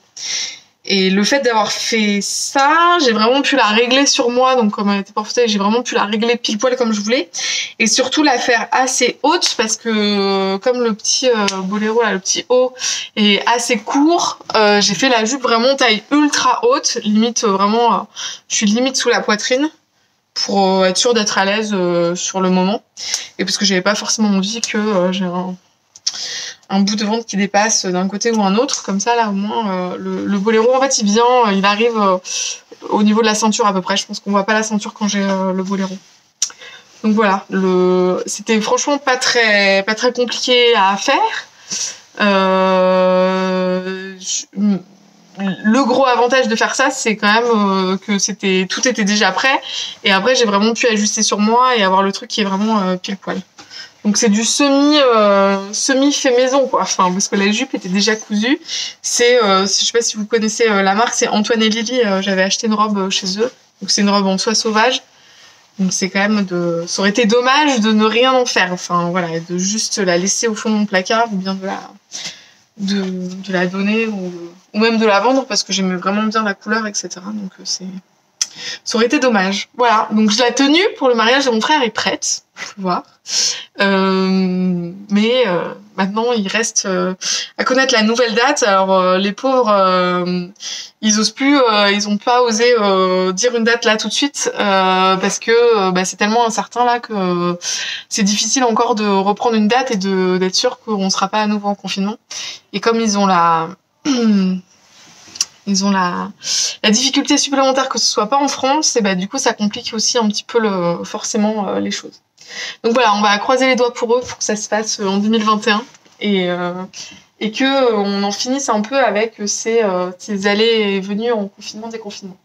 Et le fait d'avoir fait ça, j'ai vraiment pu la régler sur moi, donc comme elle était portée, j'ai vraiment pu la régler pile poil comme je voulais. Et surtout la faire assez haute, parce que comme le petit boléro, là, le petit haut est assez court, j'ai fait la jupe vraiment taille ultra haute, limite vraiment, je suis limite sous la poitrine, pour être sûre d'être à l'aise sur le moment. Et parce que j'avais pas forcément envie que j'ai un bout de ventre qui dépasse d'un côté ou un autre, comme ça là au moins le boléro en fait il arrive au niveau de la ceinture à peu près. Je pense qu'on voit pas la ceinture quand j'ai le boléro. Donc voilà, c'était franchement pas très compliqué à faire. Le gros avantage de faire ça, c'est quand même que tout était déjà prêt, et après j'ai vraiment pu ajuster sur moi et avoir le truc qui est vraiment pile poil. Donc c'est du semi fait maison quoi, enfin parce que la jupe était déjà cousue. C'est je sais pas si vous connaissez la marque, c'est Antoine et Lily. J'avais acheté une robe chez eux, donc c'est une robe en soie sauvage. Donc c'est quand même ça aurait été dommage de ne rien en faire, enfin voilà, de juste la laisser au fond de mon placard ou bien de la donner ou même de la vendre parce que j'aimais vraiment bien la couleur, etc. Donc ça aurait été dommage. Voilà, donc je l'ai tenue pour le mariage de mon frère est prête, faut voir. Mais maintenant il reste à connaître la nouvelle date. Alors les pauvres, ils osent plus, ils ont pas osé dire une date là tout de suite parce que c'est tellement incertain là que c'est difficile encore de reprendre une date et d'être sûr qu'on sera pas à nouveau en confinement. Et comme ils ont la difficulté supplémentaire que ce soit pas en France, et du coup ça complique aussi un petit peu forcément les choses. Donc voilà, on va croiser les doigts pour eux pour que ça se fasse en 2021 et que on en finisse un peu avec ces allées et venues en confinement, déconfinement.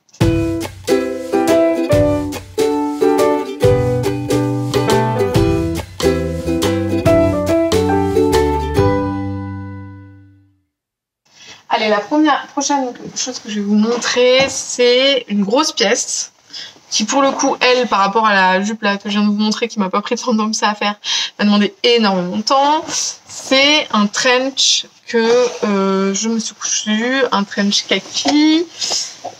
Allez, la prochaine chose que je vais vous montrer, c'est une grosse pièce qui pour le coup, elle, par rapport à la jupe là que je viens de vous montrer, qui m'a pas pris tant comme ça à faire, m'a demandé énormément de temps. C'est un trench que je me suis cousu, un trench kaki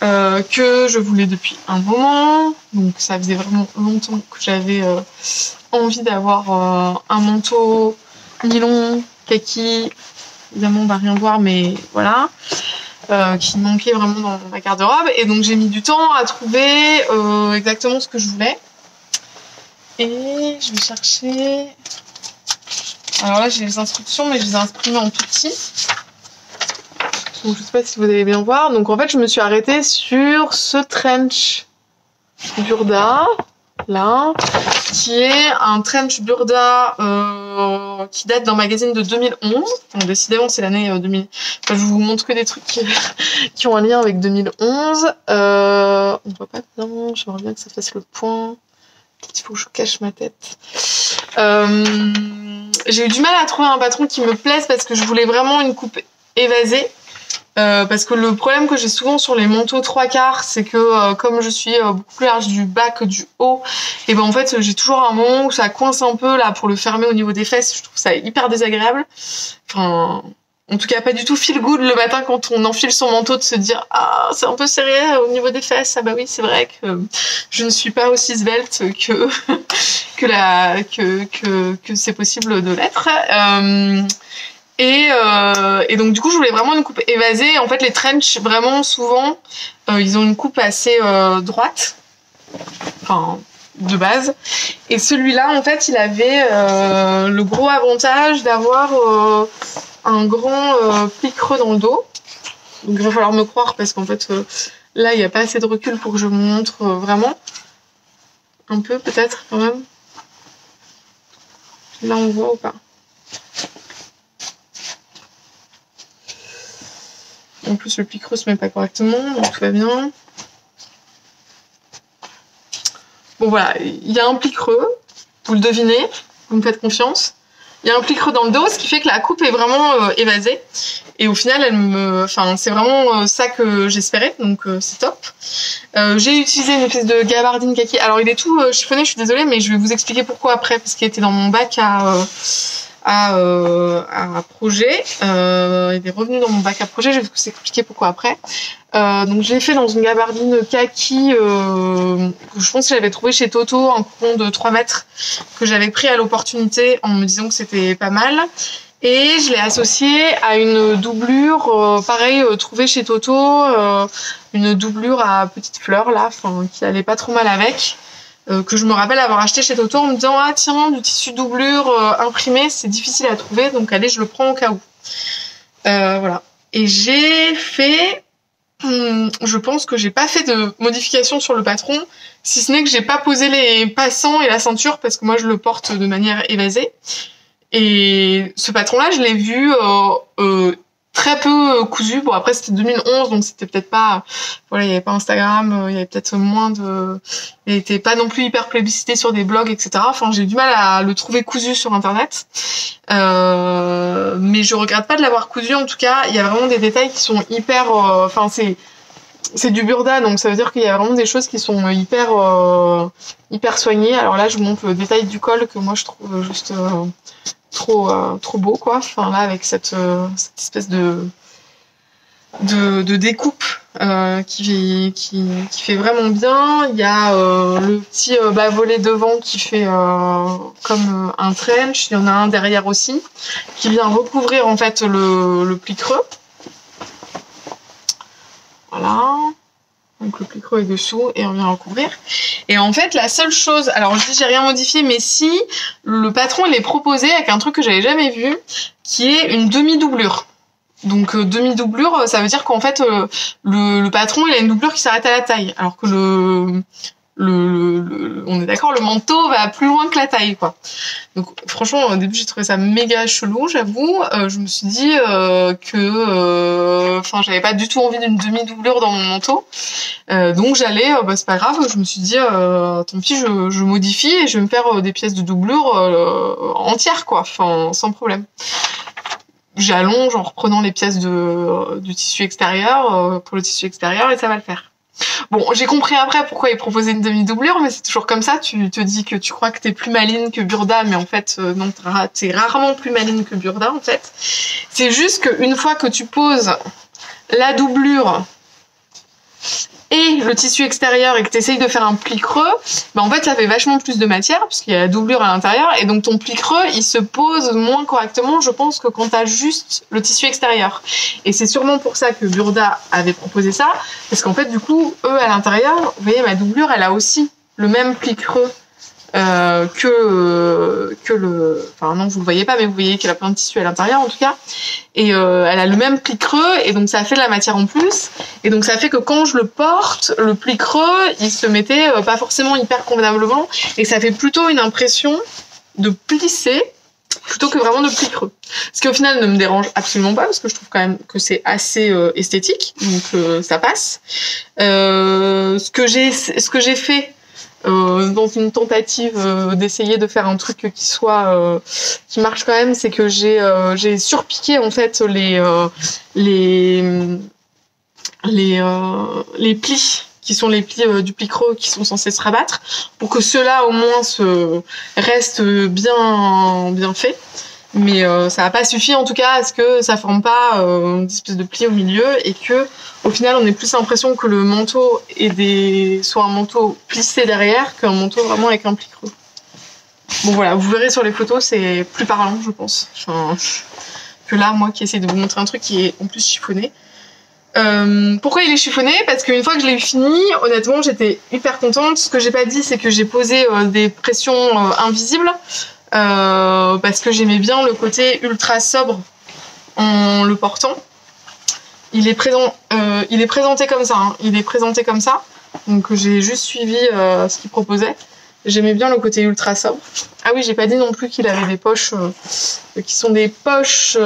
que je voulais depuis un moment. Donc ça faisait vraiment longtemps que j'avais envie d'avoir un manteau nylon kaki. Évidemment, on va rien voir, mais voilà. Qui manquait vraiment dans ma garde-robe. Et donc j'ai mis du temps à trouver exactement ce que je voulais. Et je vais chercher... Alors là, j'ai les instructions, mais je les ai imprimées en tout petit. Donc je sais pas si vous allez bien voir. Donc en fait, je me suis arrêtée sur ce trench burda, là, qui est un trench burda qui date d'un magazine de 2011. Donc décidément, c'est l'année 2000. Enfin, je vous montre que des trucs qui ont un lien avec 2011. On voit pas bien, j'aimerais bien que ça fasse le point. Il faut que je cache ma tête. J'ai eu du mal à trouver un patron qui me plaise parce que je voulais vraiment une coupe évasée. Parce que le problème que j'ai souvent sur les manteaux 3/4, c'est que comme je suis beaucoup plus large du bas que du haut, et ben en fait j'ai toujours un moment où ça coince un peu là pour le fermer au niveau des fesses. Je trouve ça hyper désagréable. Enfin, en tout cas pas du tout feel good le matin quand on enfile son manteau de se dire ah c'est un peu serré au niveau des fesses. Ah bah oui c'est vrai que je ne suis pas aussi svelte que que c'est possible de l'être. Et donc du coup je voulais vraiment une coupe évasée. En fait les trench vraiment souvent ils ont une coupe assez droite, enfin de base. Et celui-là en fait il avait le gros avantage d'avoir un grand pli creux dans le dos. Donc il va falloir me croire parce qu'en fait là il n'y a pas assez de recul pour que je vous montre vraiment. Un peu peut-être quand même. Là on voit ou pas? En plus, le pli creux se met pas correctement, donc tout va bien. Bon voilà, il y a un pli creux, vous le devinez, vous me faites confiance. Il y a un pli creux dans le dos, ce qui fait que la coupe est vraiment évasée. Et au final, c'est vraiment ça que j'espérais, donc c'est top. J'ai utilisé une espèce de gabardine kaki. Alors il est tout chiffonné, je suis désolée, mais je vais vous expliquer pourquoi après, parce qu'il était dans mon bac à projet. Il est revenu dans mon bac à projet, je vais vous expliquer pourquoi après. Donc je l'ai fait dans une gabardine kaki que je pense que j'avais trouvé chez Toto, un coupon de 3 mètres que j'avais pris à l'opportunité en me disant que c'était pas mal. Et je l'ai associé à une doublure, pareil, trouvée chez Toto, une doublure à petites fleurs là, qui allait pas trop mal avec. Que je me rappelle avoir acheté chez Toto en me disant ah tiens du tissu doublure imprimé c'est difficile à trouver donc allez je le prends au cas où. Voilà. Et j'ai fait je pense que j'ai pas fait de modification sur le patron, si ce n'est que j'ai pas posé les passants et la ceinture parce que moi je le porte de manière évasée. Et ce patron là je l'ai vu très peu cousu. Bon après c'était 2011 donc c'était peut-être pas, voilà, il y avait pas Instagram, il y avait peut-être moins de, il était pas non plus hyper plébiscité sur des blogs etc. Enfin j'ai du mal à le trouver cousu sur internet, mais je regrette pas de l'avoir cousu. En tout cas il y a vraiment des détails qui sont hyper, enfin c'est du burda donc ça veut dire qu'il y a vraiment des choses qui sont hyper soignées. Alors là je vous montre le détail du col que moi je trouve juste trop beau quoi. Enfin là avec cette espèce de découpe qui fait vraiment bien. Il y a le petit bas-volet devant qui fait comme un trench. Il y en a un derrière aussi qui vient recouvrir en fait le pli creux. Voilà. Donc le pli creux est dessous et on vient recouvrir. Et en fait la seule chose, alors je dis j'ai rien modifié, mais si le patron il est proposé avec un truc que j'avais jamais vu, qui est une demi-doublure. Donc demi-doublure, ça veut dire qu'en fait le patron il a une doublure qui s'arrête à la taille, alors que on est d'accord, le manteau va plus loin que la taille quoi. Donc franchement au début j'ai trouvé ça méga chelou, j'avoue. Je me suis dit que j'avais pas du tout envie d'une demi-doublure dans mon manteau. Donc j'allais, c'est pas grave, je me suis dit tant pis, je modifie et je vais me faire des pièces de doublure entières quoi, enfin sans problème. J'allonge en reprenant les pièces du tissu extérieur pour le tissu extérieur et ça va le faire. Bon, j'ai compris après pourquoi ils proposaient une demi-doublure, mais c'est toujours comme ça. Tu te dis que tu crois que t'es plus maline que Burda, mais en fait, non, t'es rarement plus maline que Burda, en fait. C'est juste qu'une fois que tu poses la doublure et le tissu extérieur et que tu essayes de faire un pli creux, bah en fait ça fait vachement plus de matière puisqu'il y a la doublure à l'intérieur et donc ton pli creux il se pose moins correctement je pense que quand tu as juste le tissu extérieur. Et c'est sûrement pour ça que Burda avait proposé ça parce qu'en fait du coup eux à l'intérieur, vous voyez ma doublure elle a aussi le même pli creux que le... Enfin non, vous le voyez pas, mais vous voyez qu'elle a plein de tissu à l'intérieur en tout cas. Et elle a le même pli creux, et donc ça fait de la matière en plus. Et donc ça fait que quand je le porte, le pli creux, il se mettait pas forcément hyper convenablement, et ça fait plutôt une impression de plisser plutôt que vraiment de pli creux. Ce qui au final ne me dérange absolument pas, parce que je trouve quand même que c'est assez esthétique, donc ça passe. Ce que j'ai fait dans une tentative d'essayer de faire un truc qui soit qui marche quand même, c'est que j'ai surpiqué en fait les plis qui sont les plis du pli creux qui sont censés se rabattre pour que ceux-là au moins restent bien faits. Mais ça n'a pas suffi en tout cas à ce que ça forme pas une espèce de pli au milieu et que au final on ait plus l'impression que le manteau soit un manteau plissé derrière qu'un manteau vraiment avec un pli creux. Bon voilà, vous verrez sur les photos, c'est plus parlant je pense. Enfin, que là moi qui essaie de vous montrer un truc qui est en plus chiffonné. Pourquoi il est chiffonné? Parce qu'une fois que je l'ai fini, honnêtement j'étais hyper contente. Ce que j'ai pas dit c'est que j'ai posé des pressions invisibles. Parce que j'aimais bien le côté ultra sobre en le portant. Il est présenté comme ça, hein. Il est présenté comme ça. Donc j'ai juste suivi ce qu'il proposait. J'aimais bien le côté ultra sobre. Ah oui, j'ai pas dit non plus qu'il avait des poches qui sont des poches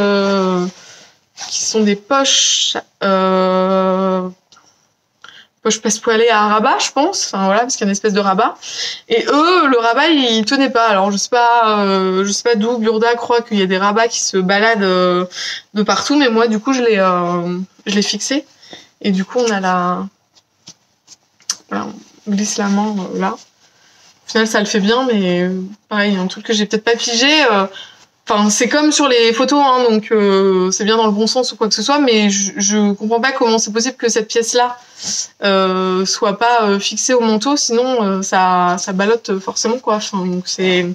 poche passe-poilée à rabat, je pense. Enfin voilà, parce qu'il y a une espèce de rabat. Et eux, le rabat, il tenait pas. Alors je sais pas d'où Burda croit qu'il y a des rabats qui se baladent de partout, mais moi du coup je l'ai fixé. Et du coup on a voilà, on glisse la main là. Au final ça le fait bien, mais pareil, un truc que j'ai peut-être pas pigé. Enfin, c'est comme sur les photos, hein, donc c'est bien dans le bon sens ou quoi que ce soit, mais je comprends pas comment c'est possible que cette pièce-là soit pas fixée au manteau, sinon ça ballotte forcément quoi. Enfin, donc c'est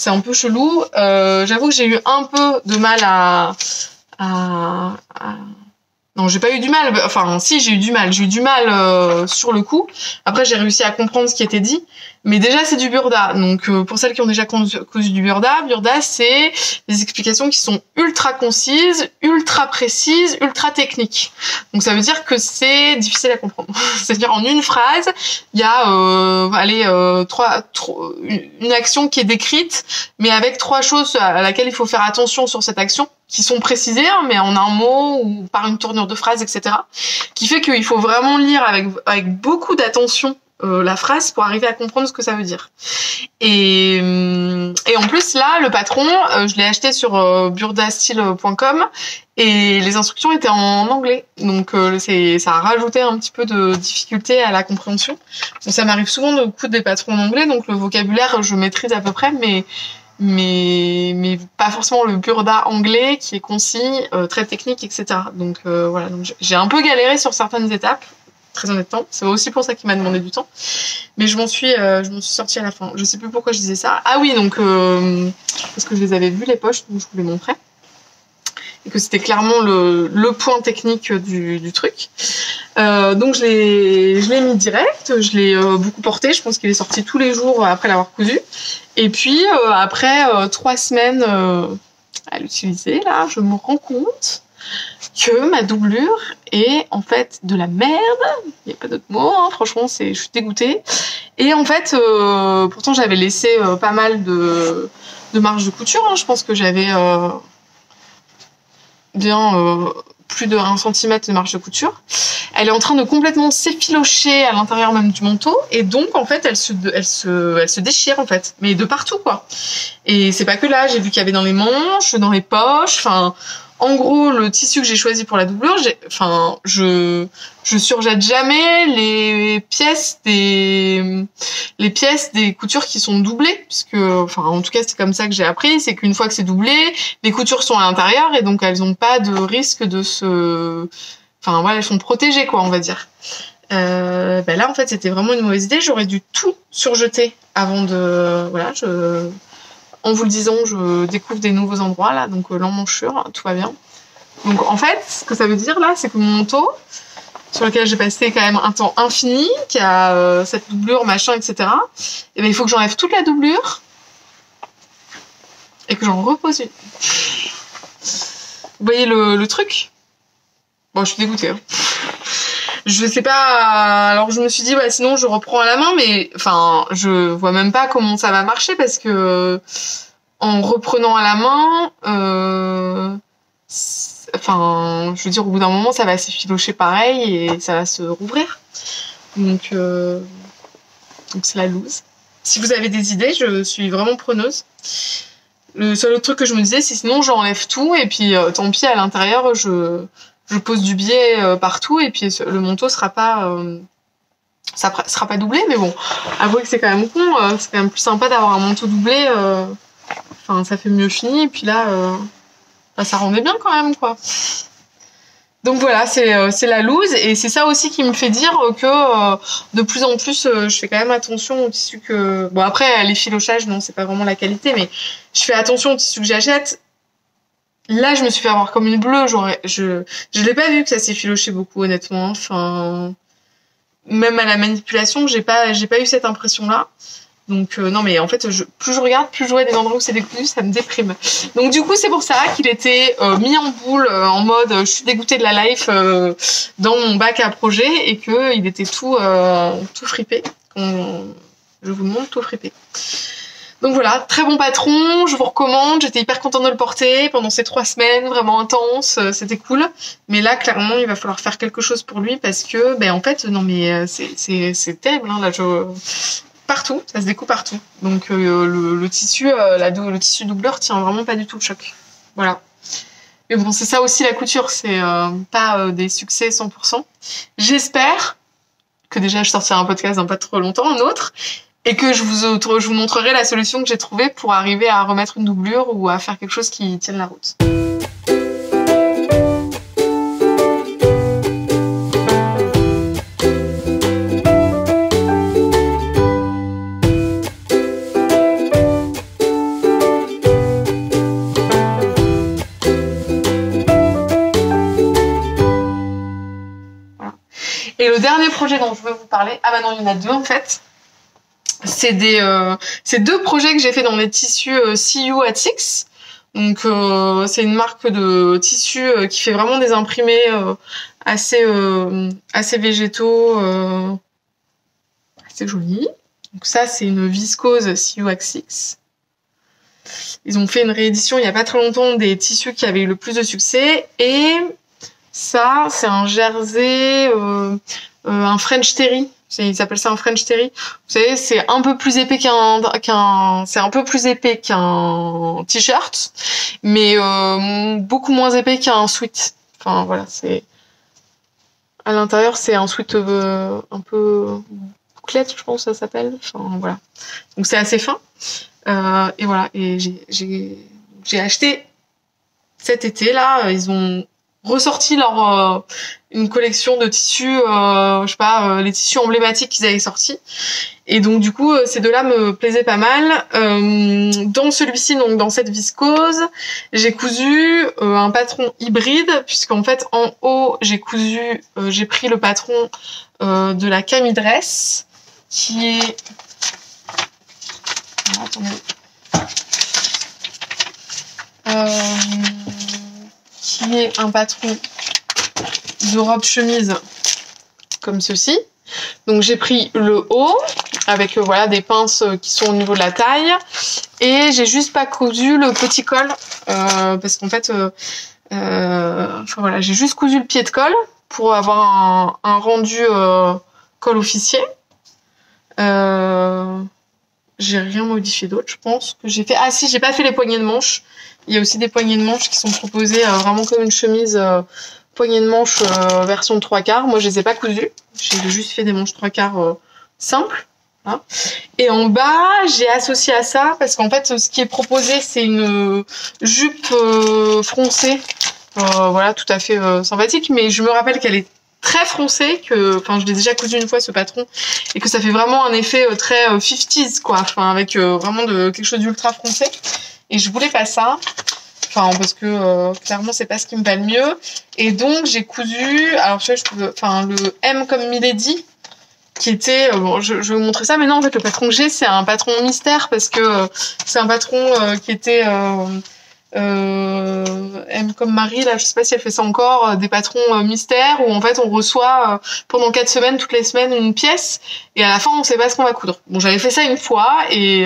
un peu chelou. J'avoue que j'ai eu un peu de mal non, j'ai pas eu du mal. Enfin, si, j'ai eu du mal. J'ai eu du mal sur le coup. Après, j'ai réussi à comprendre ce qui était dit. Mais déjà, c'est du Burda. Donc, pour celles qui ont déjà cousu du Burda, c'est des explications qui sont ultra concises, ultra précises, ultra techniques. Donc, ça veut dire que c'est difficile à comprendre. C'est-à-dire, en une phrase, il y a, une action qui est décrite, mais avec 3 choses à laquelle il faut faire attention sur cette action, qui sont précisées, hein, mais en un mot ou par une tournure de phrase, etc. Qui fait qu'il faut vraiment lire avec beaucoup d'attention la phrase pour arriver à comprendre ce que ça veut dire. Et en plus là, le patron, je l'ai acheté sur burdastyle.com et les instructions étaient en anglais. Donc ça a rajouté un petit peu de difficulté à la compréhension. Donc, ça m'arrive souvent de coudre des patrons en anglais, donc le vocabulaire je maîtrise à peu près, mais pas forcément le Burda anglais qui est concis, très technique, etc. Donc voilà, donc j'ai un peu galéré sur certaines étapes, très honnêtement. C'est aussi pour ça qu'il m'a demandé du temps. Mais je m'en suis sortie à la fin. Je sais plus pourquoi je disais ça. Ah oui, donc parce que je les avais vues les poches, donc je vous les montrais. Et que c'était clairement le point technique du truc. Donc je l'ai mis direct, je l'ai beaucoup porté, je pense qu'il est sorti tous les jours après l'avoir cousu. Et puis après 3 semaines à l'utiliser, là, je me rends compte que ma doublure est en fait de la merde. Il n'y a pas d'autre mot, hein. Franchement, je suis dégoûtée. Et en fait, pourtant j'avais laissé pas mal de marge de couture, hein. Je pense que j'avais plus de 1 cm de marge de couture. Elle est en train de complètement s'effilocher à l'intérieur même du manteau et donc en fait elle se déchire en fait, mais de partout quoi. Et c'est pas que là, j'ai vu qu'il y avait dans les manches, dans les poches, enfin en gros, le tissu que j'ai choisi pour la doublure, je surjette jamais les pièces des coutures qui sont doublées, puisque, en tout cas, c'est comme ça que j'ai appris, c'est qu'une fois que c'est doublé, les coutures sont à l'intérieur et donc elles n'ont pas de risque de elles sont protégées, quoi, on va dire. Là, en fait, c'était vraiment une mauvaise idée. J'aurais dû tout surjeter avant de, en vous le disant, je découvre des nouveaux endroits, là, donc l'emmanchure, tout va bien. Donc, en fait, ce que ça veut dire, là, c'est que mon manteau, sur lequel j'ai passé quand même un temps infini, qui a cette doublure, machin, etc., et ben, il faut que j'enlève toute la doublure et que j'en repose une. Vous voyez le truc? Bon, je suis dégoûtée, hein. Je sais pas, alors je me suis dit, sinon je reprends à la main, mais je vois même pas comment ça va marcher parce que en reprenant à la main, je veux dire, au bout d'un moment, ça va s'effilocher pareil et ça va se rouvrir. Donc c'est la loose. Si vous avez des idées, je suis vraiment preneuse. Le seul autre truc que je me disais, c'est sinon j'enlève tout et puis tant pis, à l'intérieur, je pose du biais partout et puis le manteau sera pas doublé, mais bon, avouez que c'est quand même con, c'est quand même plus sympa d'avoir un manteau doublé, ça fait mieux fini, et puis là, ça rendait bien quand même, quoi. Donc voilà, c'est la loose, et c'est ça aussi qui me fait dire que de plus en plus, je fais quand même attention au tissu que... Bon, après, les filochages, non, c'est pas vraiment la qualité, mais je fais attention au tissu que j'achète. Là, je me suis fait avoir comme une bleue. Je l'ai pas vu que ça s'est filoché beaucoup, honnêtement. Même à la manipulation, j'ai pas eu cette impression-là. Donc non, mais en fait, plus je regarde, plus je vois des endroits où c'est décousu, ça me déprime. Donc du coup, c'est pour ça qu'il était mis en boule, en mode je suis dégoûtée de la life dans mon bac à projet et que il était tout fripé. Je vous le montre, tout fripé. Donc voilà, très bon patron, je vous recommande, j'étais hyper contente de le porter pendant ces 3 semaines, vraiment intenses, c'était cool. Mais là, clairement, il va falloir faire quelque chose pour lui parce que, en fait, non mais c'est terrible, hein, là, partout, ça se découpe partout. Donc le tissu, le tissu doubleur tient vraiment pas du tout le choc. Voilà. Mais bon, c'est ça aussi la couture, c'est pas des succès 100%. J'espère que déjà je sortirai un podcast dans pas trop longtemps, un autre, et que je vous montrerai la solution que j'ai trouvée pour arriver à remettre une doublure ou à faire quelque chose qui tienne la route. Voilà. Et le dernier projet dont je veux vous parler, il y en a 2 en fait. C'est 2 projets que j'ai fait dans des tissus CU Atix. Donc c'est une marque de tissus qui fait vraiment des imprimés assez végétaux, assez jolis. Donc ça, c'est une viscose CU Atix. Ils ont fait une réédition il y a pas très longtemps des tissus qui avaient eu le plus de succès. Et ça, c'est un jersey, un French Terry. Ils appellent ça un French Terry. Vous savez, c'est un peu plus épais qu'un t-shirt, mais beaucoup moins épais qu'un sweat. Voilà, c'est à l'intérieur, c'est un sweat un peu bouclette, je pense que ça s'appelle. Voilà. Donc c'est assez fin. Et voilà. Et j'ai acheté cet été là. Ils ont ressorti une collection de tissus, les tissus emblématiques qu'ils avaient sortis. Et donc du coup, ces 2-là me plaisaient pas mal. Dans celui-ci, donc dans cette viscose, j'ai cousu un patron hybride, puisqu'en fait en haut j'ai pris le patron de la Camille Dress, qui est... Attendez. Qui est un patron de robe chemise comme ceci. Donc j'ai pris le haut avec des pinces qui sont au niveau de la taille et j'ai juste pas cousu le petit col parce qu'en fait j'ai juste cousu le pied de col pour avoir un rendu col officier. J'ai j'ai rien modifié d'autre, je pense que j'ai fait. Ah si, j'ai pas fait les poignées de manches. Il y a aussi des poignées de manches qui sont proposées vraiment comme une chemise poignée de manches version 3/4. Moi, je les ai pas cousues. J'ai juste fait des manches 3/4 simples. Hein. Et en bas, j'ai associé à ça parce qu'en fait, ce qui est proposé, c'est une jupe froncée. Voilà, tout à fait sympathique. Mais je me rappelle qu'elle est très froncée, enfin je l'ai déjà cousu une fois ce patron, et que ça fait vraiment un effet très 50s quoi, enfin avec vraiment quelque chose d'ultra froncé. Et je voulais pas ça, enfin parce que clairement c'est pas ce qui me va le mieux. Et donc j'ai cousu, alors je trouve, enfin le M comme Milady, qui était, bon je vais vous montrer ça, mais non en fait le patron que j'ai c'est un patron mystère parce que c'est un patron qui était M comme Marie, là, je sais pas si elle fait ça encore, des patrons mystères où en fait on reçoit pendant 4 semaines, toutes les semaines, une pièce et à la fin on sait pas ce qu'on va coudre. Bon, j'avais fait ça une fois et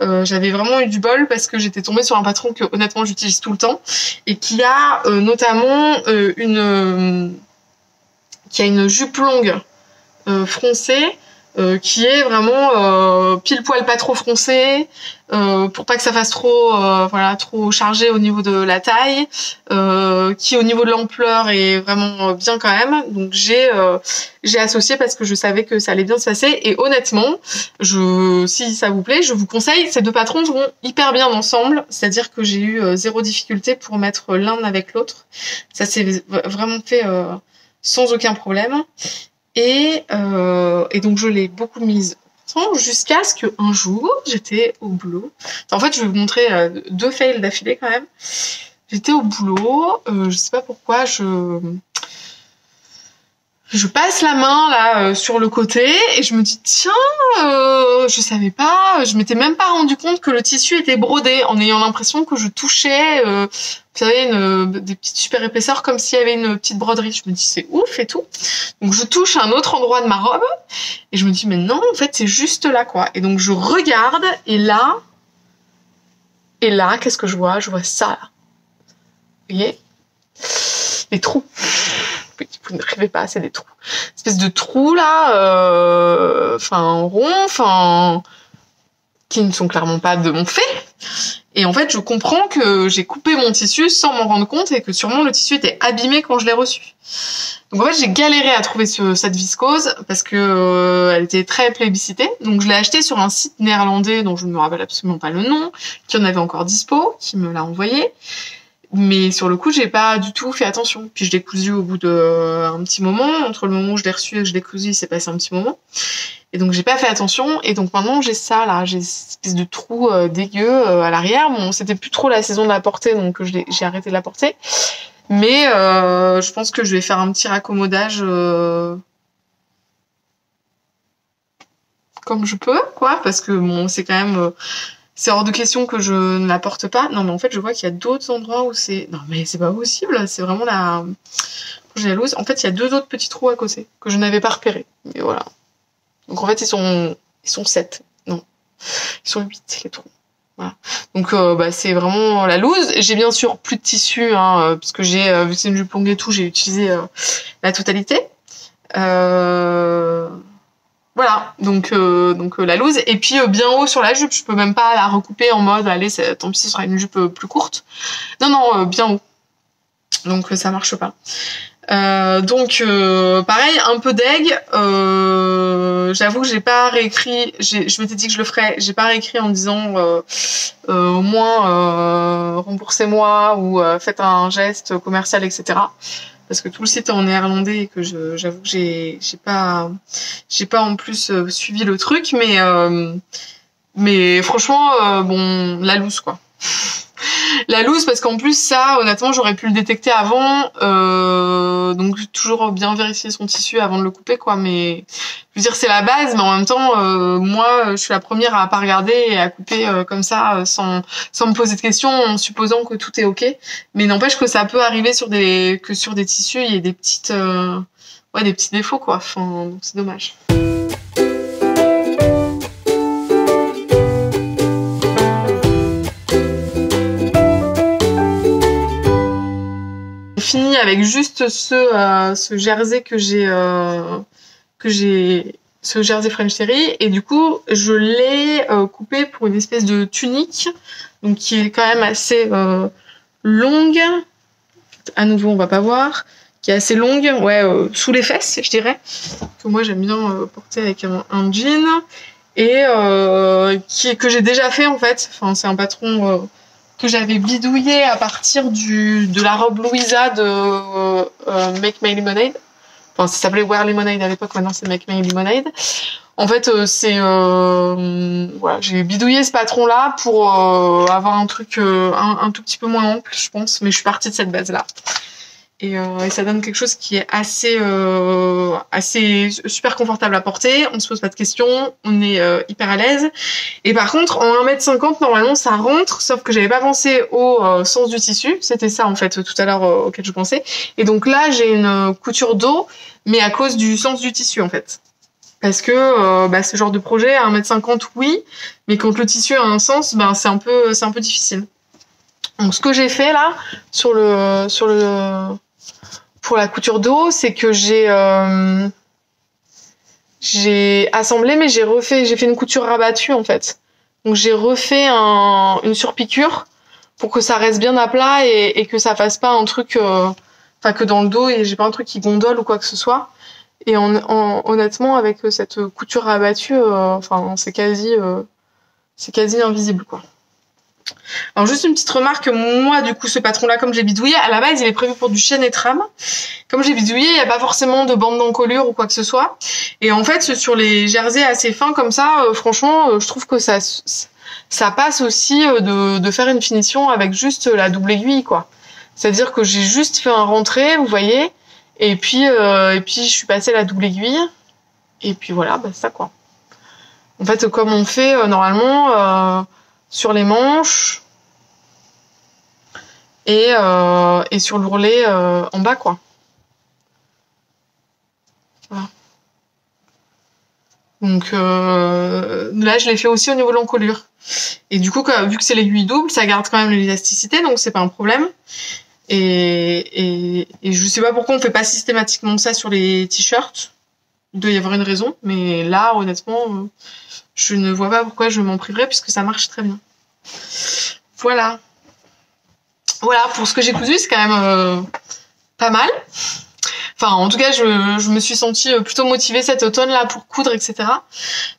j'avais vraiment eu du bol parce que j'étais tombée sur un patron que honnêtement j'utilise tout le temps et qui a notamment qui a une jupe longue froncée. Qui est vraiment pile poil pas trop froncé pour pas que ça fasse trop voilà trop chargé au niveau de la taille qui au niveau de l'ampleur est vraiment bien quand même. Donc j'ai associé parce que je savais que ça allait bien se passer et honnêtement si ça vous plaît je vous conseille, ces deux patrons vont hyper bien ensemble, c'est-à-dire que j'ai eu zéro difficulté pour mettre l'un avec l'autre, ça s'est vraiment fait sans aucun problème. Et donc je l'ai beaucoup mise jusqu'à ce qu'un jour j'étais au boulot. En fait je vais vous montrer 2 fails d'affilée quand même. J'étais au boulot, je sais pas pourquoi je passe la main là sur le côté et je me dis tiens je savais pas, je m'étais même pas rendu compte que le tissu était brodé en ayant l'impression que je touchais vous savez des petites super épaisseurs comme s'il y avait une petite broderie. Je me dis c'est ouf et tout. Donc je touche un autre endroit de ma robe et je me dis mais non en fait c'est juste là quoi. Et donc je regarde et là qu'est-ce que je vois ça là. Vous voyez les trous. Vous ne rêvez pas, c'est des trous. Une espèce de trous là, enfin ronds, enfin qui ne sont clairement pas de mon fait. Et en fait, je comprends que j'ai coupé mon tissu sans m'en rendre compte et que sûrement le tissu était abîmé quand je l'ai reçu. Donc en fait, j'ai galéré à trouver cette viscose parce que elle était très plébiscitée. Donc je l'ai achetée sur un site néerlandais dont je ne me rappelle absolument pas le nom, qui en avait encore dispo, qui me l'a envoyé. Mais sur le coup, j'ai pas du tout fait attention. Puis je l'ai cousu au bout de un petit moment. Entre le moment où je l'ai reçu et que je l'ai cousu, il s'est passé un petit moment. Et donc j'ai pas fait attention. Et donc maintenant j'ai ça là, j'ai cette espèce de trou dégueu à l'arrière. Bon, c'était plus trop la saison de la porter, donc j'ai arrêté de la porter. Mais je pense que je vais faire un petit raccommodage comme je peux, quoi, parce que bon, c'est quand même c'est hors de question que je ne la porte pas. Non, mais en fait, je vois qu'il y a d'autres endroits où c'est... Non, mais c'est pas possible. C'est vraiment la... J'ai la loose. En fait, il y a 2 autres petits trous à côté que je n'avais pas repérés. Mais voilà. Donc, en fait, ils sont 7. Non. Ils sont 8, les trous. Voilà. Donc, c'est vraiment la loose. J'ai bien sûr plus de tissu, hein, parce que j'ai, vu que c'est une jupe longue et tout, j'ai utilisé la totalité. Voilà, donc la loose. Et puis bien haut sur la jupe, je peux même pas la recouper en mode allez, tant pis, ce sera une jupe plus courte. Non, bien haut. Donc ça marche pas. Pareil, un peu deg. J'avoue que j'ai pas réécrit. Je m'étais dit que je le ferais. J'ai pas réécrit en disant au moins remboursez-moi ou faites un geste commercial, etc. Parce que tout le site est en néerlandais et que j'avoue que j'ai pas en plus suivi le truc, mais franchement bon, la loose quoi. La loose parce qu'en plus ça honnêtement j'aurais pu le détecter avant, donc toujours bien vérifier son tissu avant de le couper quoi, mais je veux dire c'est la base, mais en même temps moi je suis la première à pas regarder et à couper comme ça sans me poser de questions en supposant que tout est ok, mais n'empêche que ça peut arriver sur des tissus il y a des petites des petits défauts quoi, enfin donc c'est dommage. Fini avec juste ce jersey que j'ai ce jersey French Terry, et du coup je l'ai coupé pour une espèce de tunique, donc qui est quand même assez longue. À nouveau, on va pas voir, qui est assez longue, ouais, sous les fesses, je dirais, que moi j'aime bien porter avec un jean, et que j'ai déjà fait en fait. Enfin, c'est un patron que j'avais bidouillé à partir de la robe Louisa de Make My Lemonade. Enfin, ça s'appelait Wear Lemonade à l'époque, maintenant c'est Make My Lemonade. En fait, voilà, j'ai bidouillé ce patron-là pour avoir un truc un tout petit peu moins ample, je pense, mais je suis partie de cette base-là. Et ça donne quelque chose qui est assez super confortable à porter, on se pose pas de questions, on est hyper à l'aise. Et par contre, en 1m50, normalement, ça rentre, sauf que j'avais pas pensé au sens du tissu, c'était ça en fait tout à l'heure auquel je pensais. Et donc là, j'ai une couture dos, mais à cause du sens du tissu en fait. Parce que ce genre de projet, à 1m50, oui, mais quand le tissu a un sens, c'est un peu difficile. Donc ce que j'ai fait là, pour la couture dos, c'est que j'ai assemblé, mais j'ai fait une couture rabattue en fait. Donc j'ai refait une surpiqûre pour que ça reste bien à plat et que ça fasse pas un truc, que dans le dos, et j'ai pas un truc qui gondole ou quoi que ce soit. Et honnêtement, avec cette couture rabattue, c'est quasi invisible, quoi. Alors juste une petite remarque, moi du coup ce patron-là, comme j'ai bidouillé, à la base il est prévu pour du chêne et trame. Comme j'ai bidouillé, il n'y a pas forcément de bande d'encolure ou quoi que ce soit. Et en fait sur les jerseys assez fins comme ça, franchement je trouve que ça passe aussi de faire une finition avec juste la double aiguille, quoi. C'est-à-dire que j'ai juste fait un rentré, vous voyez, et puis je suis passée la double aiguille, et puis voilà, c'est ça, quoi. En fait, comme on fait normalement sur les manches et sur l'ourlet en bas, quoi. Voilà. Donc là, je l'ai fait aussi au niveau de l'encolure. Et du coup, vu que c'est l'aiguille double, ça garde quand même l'élasticité, donc c'est pas un problème. Et je sais pas pourquoi on fait pas systématiquement ça sur les t-shirts. Il doit y avoir une raison, mais là, honnêtement, je ne vois pas pourquoi je m'en priverais puisque ça marche très bien. Voilà. Voilà, pour ce que j'ai cousu, c'est quand même pas mal. Enfin, en tout cas, je me suis sentie plutôt motivée cet automne-là pour coudre, etc.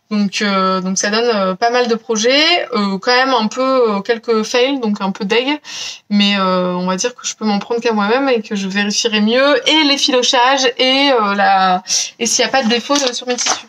Donc ça donne pas mal de projets, quand même un peu quelques fails, donc un peu deg, mais on va dire que je peux m'en prendre qu'à moi-même et que je vérifierai mieux et les filochages et s'il n'y a pas de défaut sur mes tissus.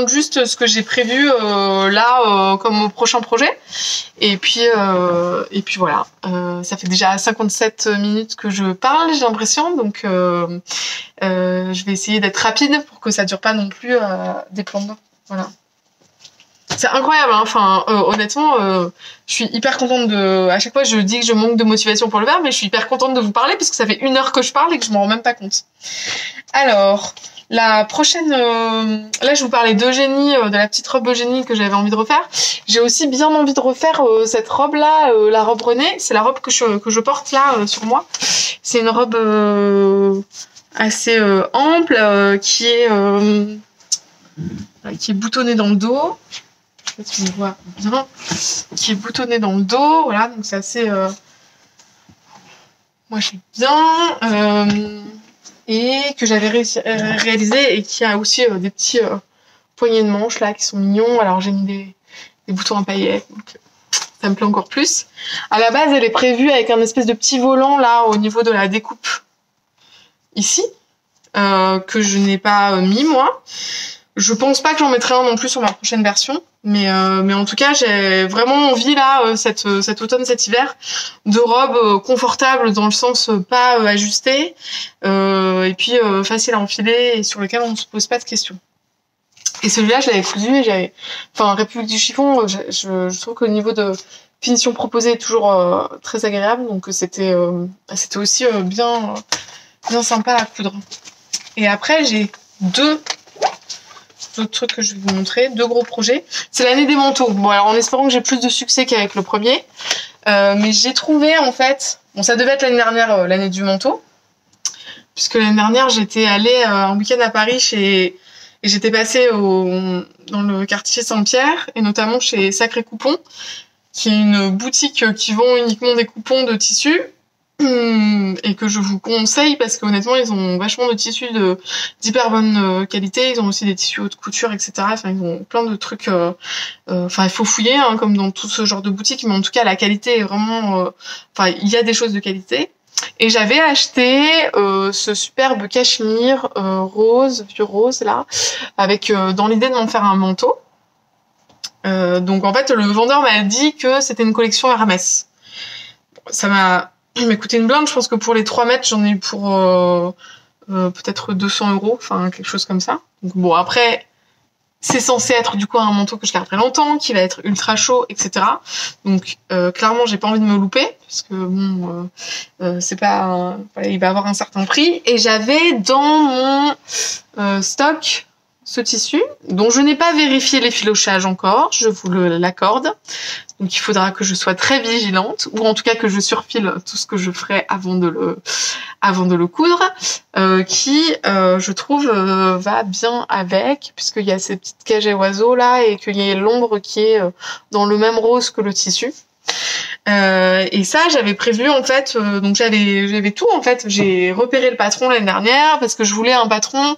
Juste ce que j'ai prévu là comme prochain projet, et puis voilà, ça fait déjà 57 minutes que je parle, j'ai l'impression, donc je vais essayer d'être rapide pour que ça dure pas non plus des plombs. Voilà, c'est incroyable, hein. Enfin honnêtement je suis hyper contente à chaque fois je dis que je manque de motivation pour le faire, mais je suis hyper contente de vous parler parce que ça fait 1 heure que je parle et que je m'en rends même pas compte. Alors la prochaine, là je vous parlais d'Eugénie, de la petite robe Eugénie que j'avais envie de refaire. J'ai aussi bien envie de refaire cette robe là, la robe Renée. C'est la robe que je porte là sur moi. C'est une robe assez ample qui est boutonnée dans le dos. Je sais pas si on voit bien. Qui est boutonnée dans le dos, voilà, donc c'est assez. Moi j'aime bien. Et que j'avais réalisé et qui a aussi des petits poignets de manches là qui sont mignons. Alors j'ai mis des boutons à paillettes, donc ça me plaît encore plus. À la base, elle est prévue avec un espèce de petit volant là au niveau de la découpe ici, que je n'ai pas mis moi. Je pense pas que j'en mettrai un non plus sur ma prochaine version, mais en tout cas j'ai vraiment envie là cet automne, cet hiver, de robes confortables dans le sens pas ajustées, et puis facile à enfiler et sur lequel on ne se pose pas de questions. Et celui-là je l'avais cousu et République du chiffon, je trouve qu'au niveau de finition proposée est toujours très agréable, donc c'était aussi bien sympa à coudre. Et après j'ai deux trucs que je vais vous montrer, deux gros projets. C'est l'année des manteaux. Bon, alors en espérant que j'ai plus de succès qu'avec le premier. Mais j'ai trouvé, en fait... Bon, ça devait être l'année dernière, l'année du manteau. Puisque l'année dernière, j'étais allée un week-end à Paris et j'étais passée dans le quartier Saint-Pierre, et notamment chez Sacré Coupon, qui est une boutique qui vend uniquement des coupons de tissus. Et que je vous conseille parce que honnêtement ils ont vachement de tissus d'hyper bonne qualité, ils ont aussi des tissus haute couture, etc. Enfin ils ont plein de trucs, enfin il faut fouiller hein, comme dans tout ce genre de boutique, mais en tout cas la qualité est vraiment, enfin il y a des choses de qualité. Et j'avais acheté ce superbe cachemire rose, vieux rose là, avec dans l'idée de m'en faire un manteau. Donc en fait le vendeur m'a dit que c'était une collection Hermès. Ça m'a coûté une blinde, je pense que pour les 3 mètres, j'en ai eu pour peut-être 200 €, enfin quelque chose comme ça. Donc bon, après, c'est censé être du coup un manteau que je garderai longtemps, qui va être ultra chaud, etc. Donc clairement, j'ai pas envie de me louper, parce que bon, c'est pas, voilà, il va avoir un certain prix. Et j'avais dans mon stock ce tissu, dont je n'ai pas vérifié les filochages encore, je vous l'accorde. Donc il faudra que je sois très vigilante, ou en tout cas que je surfile tout ce que je ferai avant de le coudre, qui, je trouve, va bien avec, puisqu'il y a ces petites cages à oiseaux là, et qu'il y a l'ombre qui est dans le même rose que le tissu. Et ça, j'avais prévu en fait, donc j'avais tout en fait. J'ai repéré le patron l'année dernière parce que je voulais un patron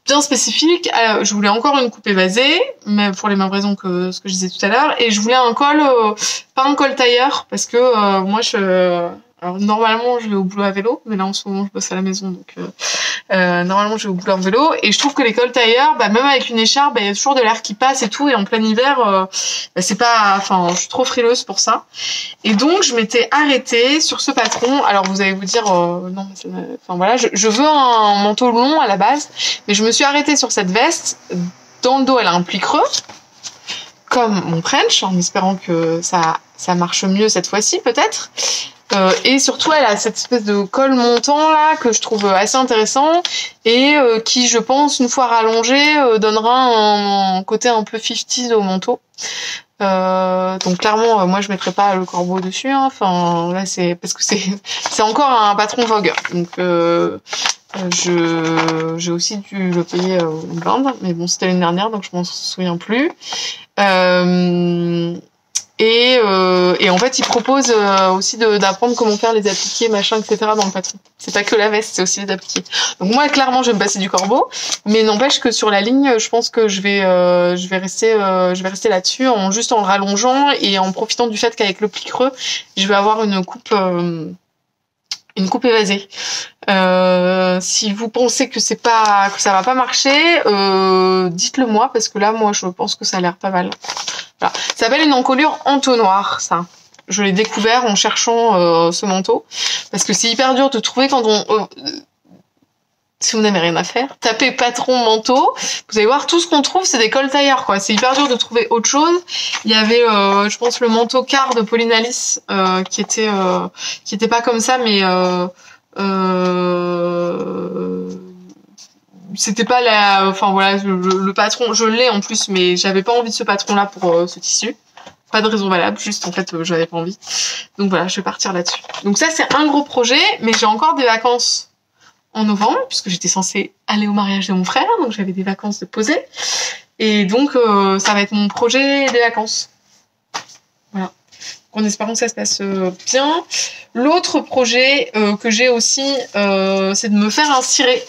bien spécifique. Je voulais encore une coupe évasée, mais pour les mêmes raisons que ce que je disais tout à l'heure. Et je voulais un col, pas un col tailleur, parce que moi, alors normalement, je vais au boulot à vélo, mais là en ce moment, je bosse à la maison, donc normalement, je vais au boulot en vélo. Et je trouve que les cols tailleurs, bah, même avec une écharpe, il y a toujours de l'air qui passe et tout. Et en plein hiver, bah, c'est pas, enfin, je suis trop frileuse pour ça. Et donc, je m'étais arrêtée sur ce patron. Alors, vous allez vous dire, non, enfin voilà, je veux un manteau long à la base, mais je me suis arrêtée sur cette veste. Dans le dos, elle a un pli creux, comme mon French, en espérant que ça marche mieux cette fois-ci, peut-être. Et surtout, elle a cette espèce de col montant là que je trouve assez intéressant et qui, je pense, une fois rallongé, donnera un côté un peu 50s au manteau. Donc clairement, moi je mettrais pas le corbeau dessus. Hein. Enfin là, c'est parce que c'est encore un patron Vogue. Donc j'ai aussi dû le payer une blinde, mais bon, c'était l'année dernière, donc je m'en souviens plus. Et en fait, il propose aussi d'apprendre comment faire les appliqués, machin, etc. dans le patron. C'est pas que la veste, c'est aussi les appliqués. Donc moi, clairement, je vais me passer du corbeau, mais n'empêche que sur la ligne, je pense que je vais rester là-dessus, juste en le rallongeant et en profitant du fait qu'avec le pli creux, je vais avoir une coupe évasée. Si vous pensez que ça va pas marcher, dites-le moi parce que là, moi, je pense que ça a l'air pas mal. Voilà. Ça s'appelle une encolure entonnoir, ça. Je l'ai découvert en cherchant ce manteau parce que c'est hyper dur de trouver quand si vous n'avez rien à faire, tapez patron manteau, vous allez voir tout ce qu'on trouve, c'est des cols tailleurs, quoi. C'est hyper dur de trouver autre chose. Il y avait, je pense, le manteau quart de Pauline Alice, qui était pas comme ça, mais c'était pas enfin voilà, le patron, je l'ai en plus, mais j'avais pas envie de ce patron-là pour ce tissu. Pas de raison valable, juste en fait, j'avais pas envie. Donc voilà, je vais partir là-dessus. Donc ça, c'est un gros projet, mais j'ai encore des vacances en novembre, puisque j'étais censée aller au mariage de mon frère, donc j'avais des vacances de poser. Et donc, ça va être mon projet des vacances. Voilà. En espérant que ça se passe bien. L'autre projet que j'ai aussi, c'est de me faire un ciré.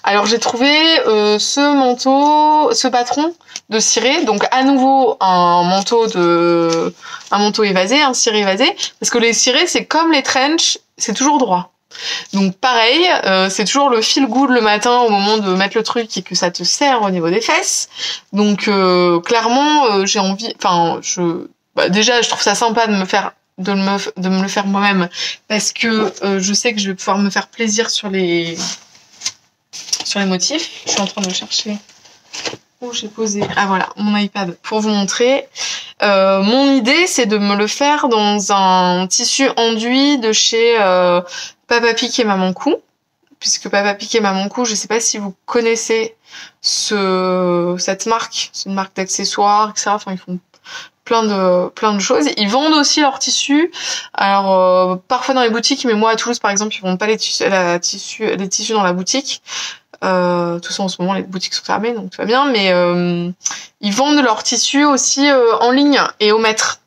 Alors, j'ai trouvé ce patron de ciré, donc à nouveau un manteau évasé, un ciré évasé, parce que les cirés, c'est comme les trench, c'est toujours droit. Donc pareil, c'est toujours le feel good le matin au moment de mettre le truc et que ça te serre au niveau des fesses. Donc clairement, j'ai envie, enfin déjà je trouve ça sympa de me le faire moi-même parce que je sais que je vais pouvoir me faire plaisir sur les motifs. Je suis en train de chercher où j'ai posé. Ah voilà, mon iPad pour vous montrer. Mon idée, c'est de me le faire dans un tissu enduit de chez Papa Pic et Maman Cou, puisque Papa Pique et Maman Cou, je sais pas si vous connaissez cette marque. C'est une marque d'accessoires, etc. Enfin, ils font plein de choses. Ils vendent aussi leurs tissus. Alors, parfois dans les boutiques, mais moi à Toulouse, par exemple, ils vendent pas les tissus dans la boutique. Tout ça, en ce moment, les boutiques sont fermées, donc tout va bien. Mais ils vendent leurs tissus aussi en ligne et au mètre.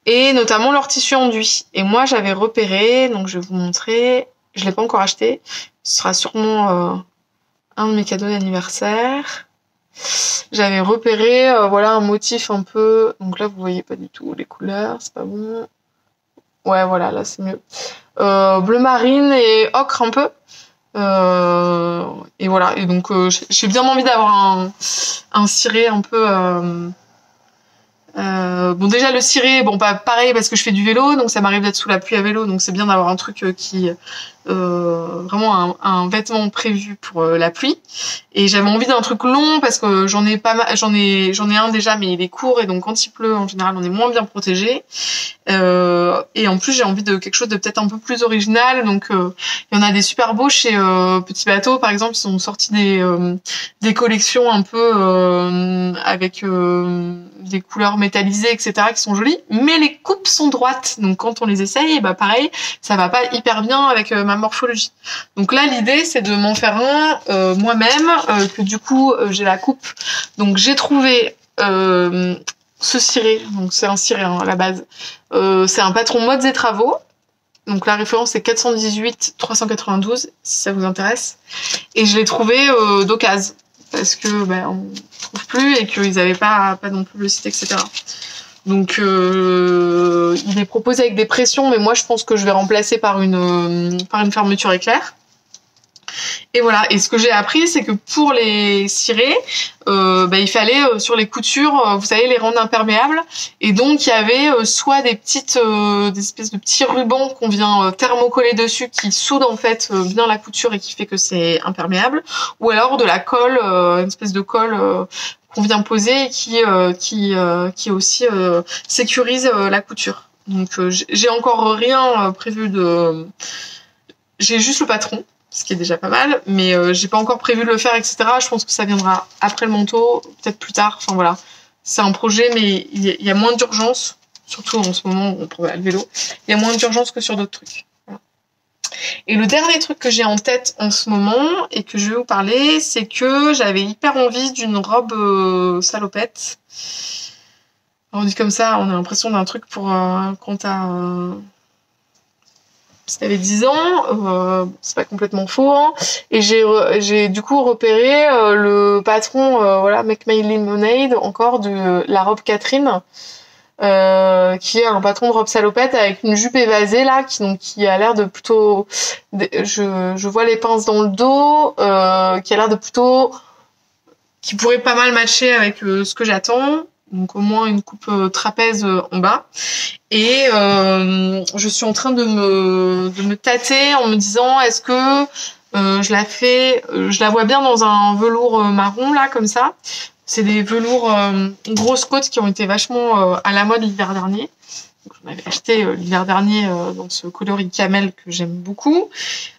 Et notamment leurs tissus enduits. Et moi, j'avais repéré, donc je vais vous montrer. Je l'ai pas encore acheté. Ce sera sûrement un de mes cadeaux d'anniversaire. J'avais repéré, voilà, un motif un peu. Donc là, vous voyez pas du tout les couleurs, c'est pas bon. Ouais, voilà, là c'est mieux. Bleu marine et ocre un peu. Et voilà. Et donc j'ai bien envie d'avoir un ciré un peu. Bon, déjà le ciré, bon, pas pareil parce que je fais du vélo, donc ça m'arrive d'être sous la pluie à vélo, donc c'est bien d'avoir un truc qui vraiment un vêtement prévu pour la pluie. Et j'avais envie d'un truc long parce que j'en ai pas mal, j'en ai un déjà, mais il est court et donc quand il pleut en général on est moins bien protégé. Et en plus j'ai envie de quelque chose de peut-être un peu plus original, donc il y en a des super beaux chez Petit Bateau par exemple, ils ont sorti des collections un peu avec des couleurs métallisées, etc., qui sont jolies, mais les coupes sont droites, donc quand on les essaye, bah pareil, ça va pas hyper bien avec ma morphologie. Donc là, l'idée, c'est de m'en faire un moi-même, que du coup, j'ai la coupe. Donc j'ai trouvé ce ciré, donc c'est un ciré à la base. C'est un patron Modes et Travaux. Donc la référence c'est 418 392 si ça vous intéresse. Et je l'ai trouvé d'occasion parce que on trouve plus et qu'ils avaient pas non plus le site, etc. Donc il est proposé avec des pressions, mais moi je pense que je vais remplacer par une fermeture éclair. Et voilà. Et ce que j'ai appris, c'est que pour les cirés, il fallait sur les coutures, vous savez, les rendre imperméables. Et donc il y avait soit des espèces de petits rubans qu'on vient thermocoller dessus, qui soudent en fait bien la couture et qui fait que c'est imperméable, ou alors de la colle, une espèce de colle qu'on vient poser et qui aussi sécurise la couture. Donc j'ai encore rien prévu de. J'ai juste le patron, ce qui est déjà pas mal, mais j'ai pas encore prévu de le faire, etc. Je pense que ça viendra après le manteau, peut-être plus tard. Enfin voilà, c'est un projet, mais il y a moins d'urgence, surtout en ce moment où on peut aller le vélo. Il y a moins d'urgence que sur d'autres trucs. Voilà. Et le dernier truc que j'ai en tête en ce moment et que je vais vous parler, c'est que j'avais hyper envie d'une robe salopette. Alors, on dit comme ça, on a l'impression d'un truc pour quand t'as si t'avais 10 ans, c'est pas complètement faux, hein. Et j'ai du coup repéré le patron, voilà, Make My Lemonade, encore de la robe Catherine, qui est un patron de robe salopette avec une jupe évasée là, qui a l'air de plutôt, je vois les pinces dans le dos, qui a l'air de plutôt, qui pourrait pas mal matcher avec ce que j'attends. Donc au moins une coupe trapèze en bas. Et je suis en train de me tâter en me disant est-ce que je la vois bien dans un velours marron là comme ça. C'est des velours grosses côtes qui ont été vachement à la mode l'hiver dernier. J'en avais acheté l'hiver dernier dans ce coloris camel que j'aime beaucoup.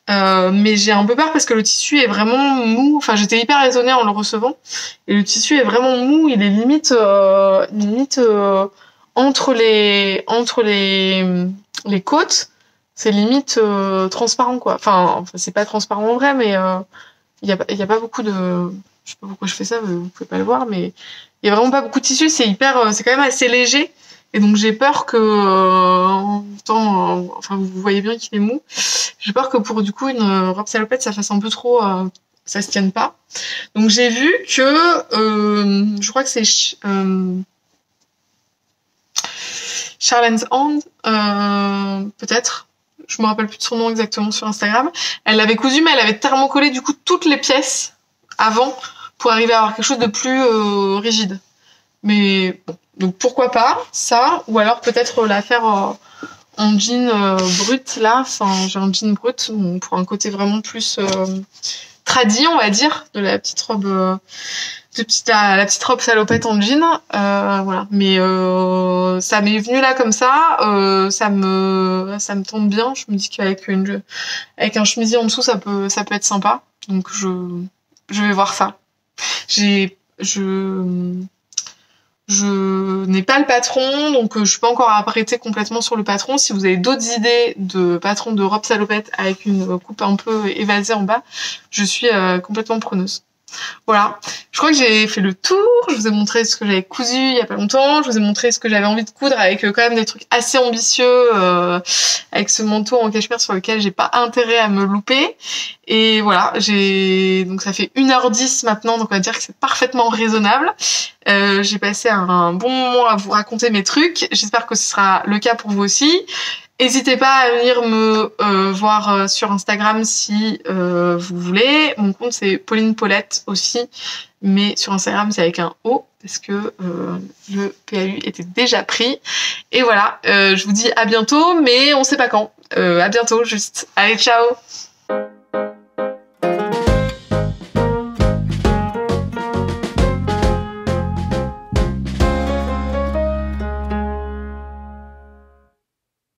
Mais j'ai un peu peur parce que le tissu est vraiment mou. Enfin, j'étais hyper étonnée en le recevant. Et le tissu est vraiment mou. Il est limite entre les côtes. C'est limite transparent, quoi. Enfin, c'est pas transparent en vrai, mais il y a pas beaucoup de... Je sais pas pourquoi je fais ça, vous pouvez pas le voir, mais il y a vraiment pas beaucoup de tissu. C'est quand même assez léger. Et donc j'ai peur que enfin vous voyez bien qu'il est mou. J'ai peur que pour du coup une robe salopette ça fasse un peu trop ça se tienne pas. Donc j'ai vu que je crois que c'est Charlène's Hand peut-être. Je me rappelle plus de son nom exactement sur Instagram. Elle l'avait cousu mais elle avait thermocollé du coup toutes les pièces avant pour arriver à avoir quelque chose de plus rigide. Mais bon, donc pourquoi pas ça, ou alors peut-être la faire en jean brut là, enfin j'ai un jean brut pour un côté vraiment plus tradi on va dire, de la petite robe la petite robe salopette en jean, voilà. Mais ça m'est venu là comme ça, ça me tombe bien. Je me dis qu'avec avec un chemisier en dessous, ça peut être sympa. Donc je vais voir ça. Je n'ai pas le patron, donc je suis pas encore apprêtée complètement sur le patron. Si vous avez d'autres idées de patron de robe salopette avec une coupe un peu évasée en bas, je suis complètement preneuse. Voilà, je crois que j'ai fait le tour. Je vous ai montré ce que j'avais cousu il y a pas longtemps. Je vous ai montré ce que j'avais envie de coudre avec quand même des trucs assez ambitieux, avec ce manteau en cachemire sur lequel j'ai pas intérêt à me louper. Et voilà, donc ça fait 1h10 maintenant, donc on va dire que c'est parfaitement raisonnable. J'ai passé un bon moment à vous raconter mes trucs. J'espère que ce sera le cas pour vous aussi. N'hésitez pas à venir me voir sur Instagram si vous voulez. Mon compte c'est Pauline Paulette aussi, mais sur Instagram c'est avec un O parce que le PAU était déjà pris. Et voilà, je vous dis à bientôt, mais on sait pas quand. À bientôt juste. Allez, ciao!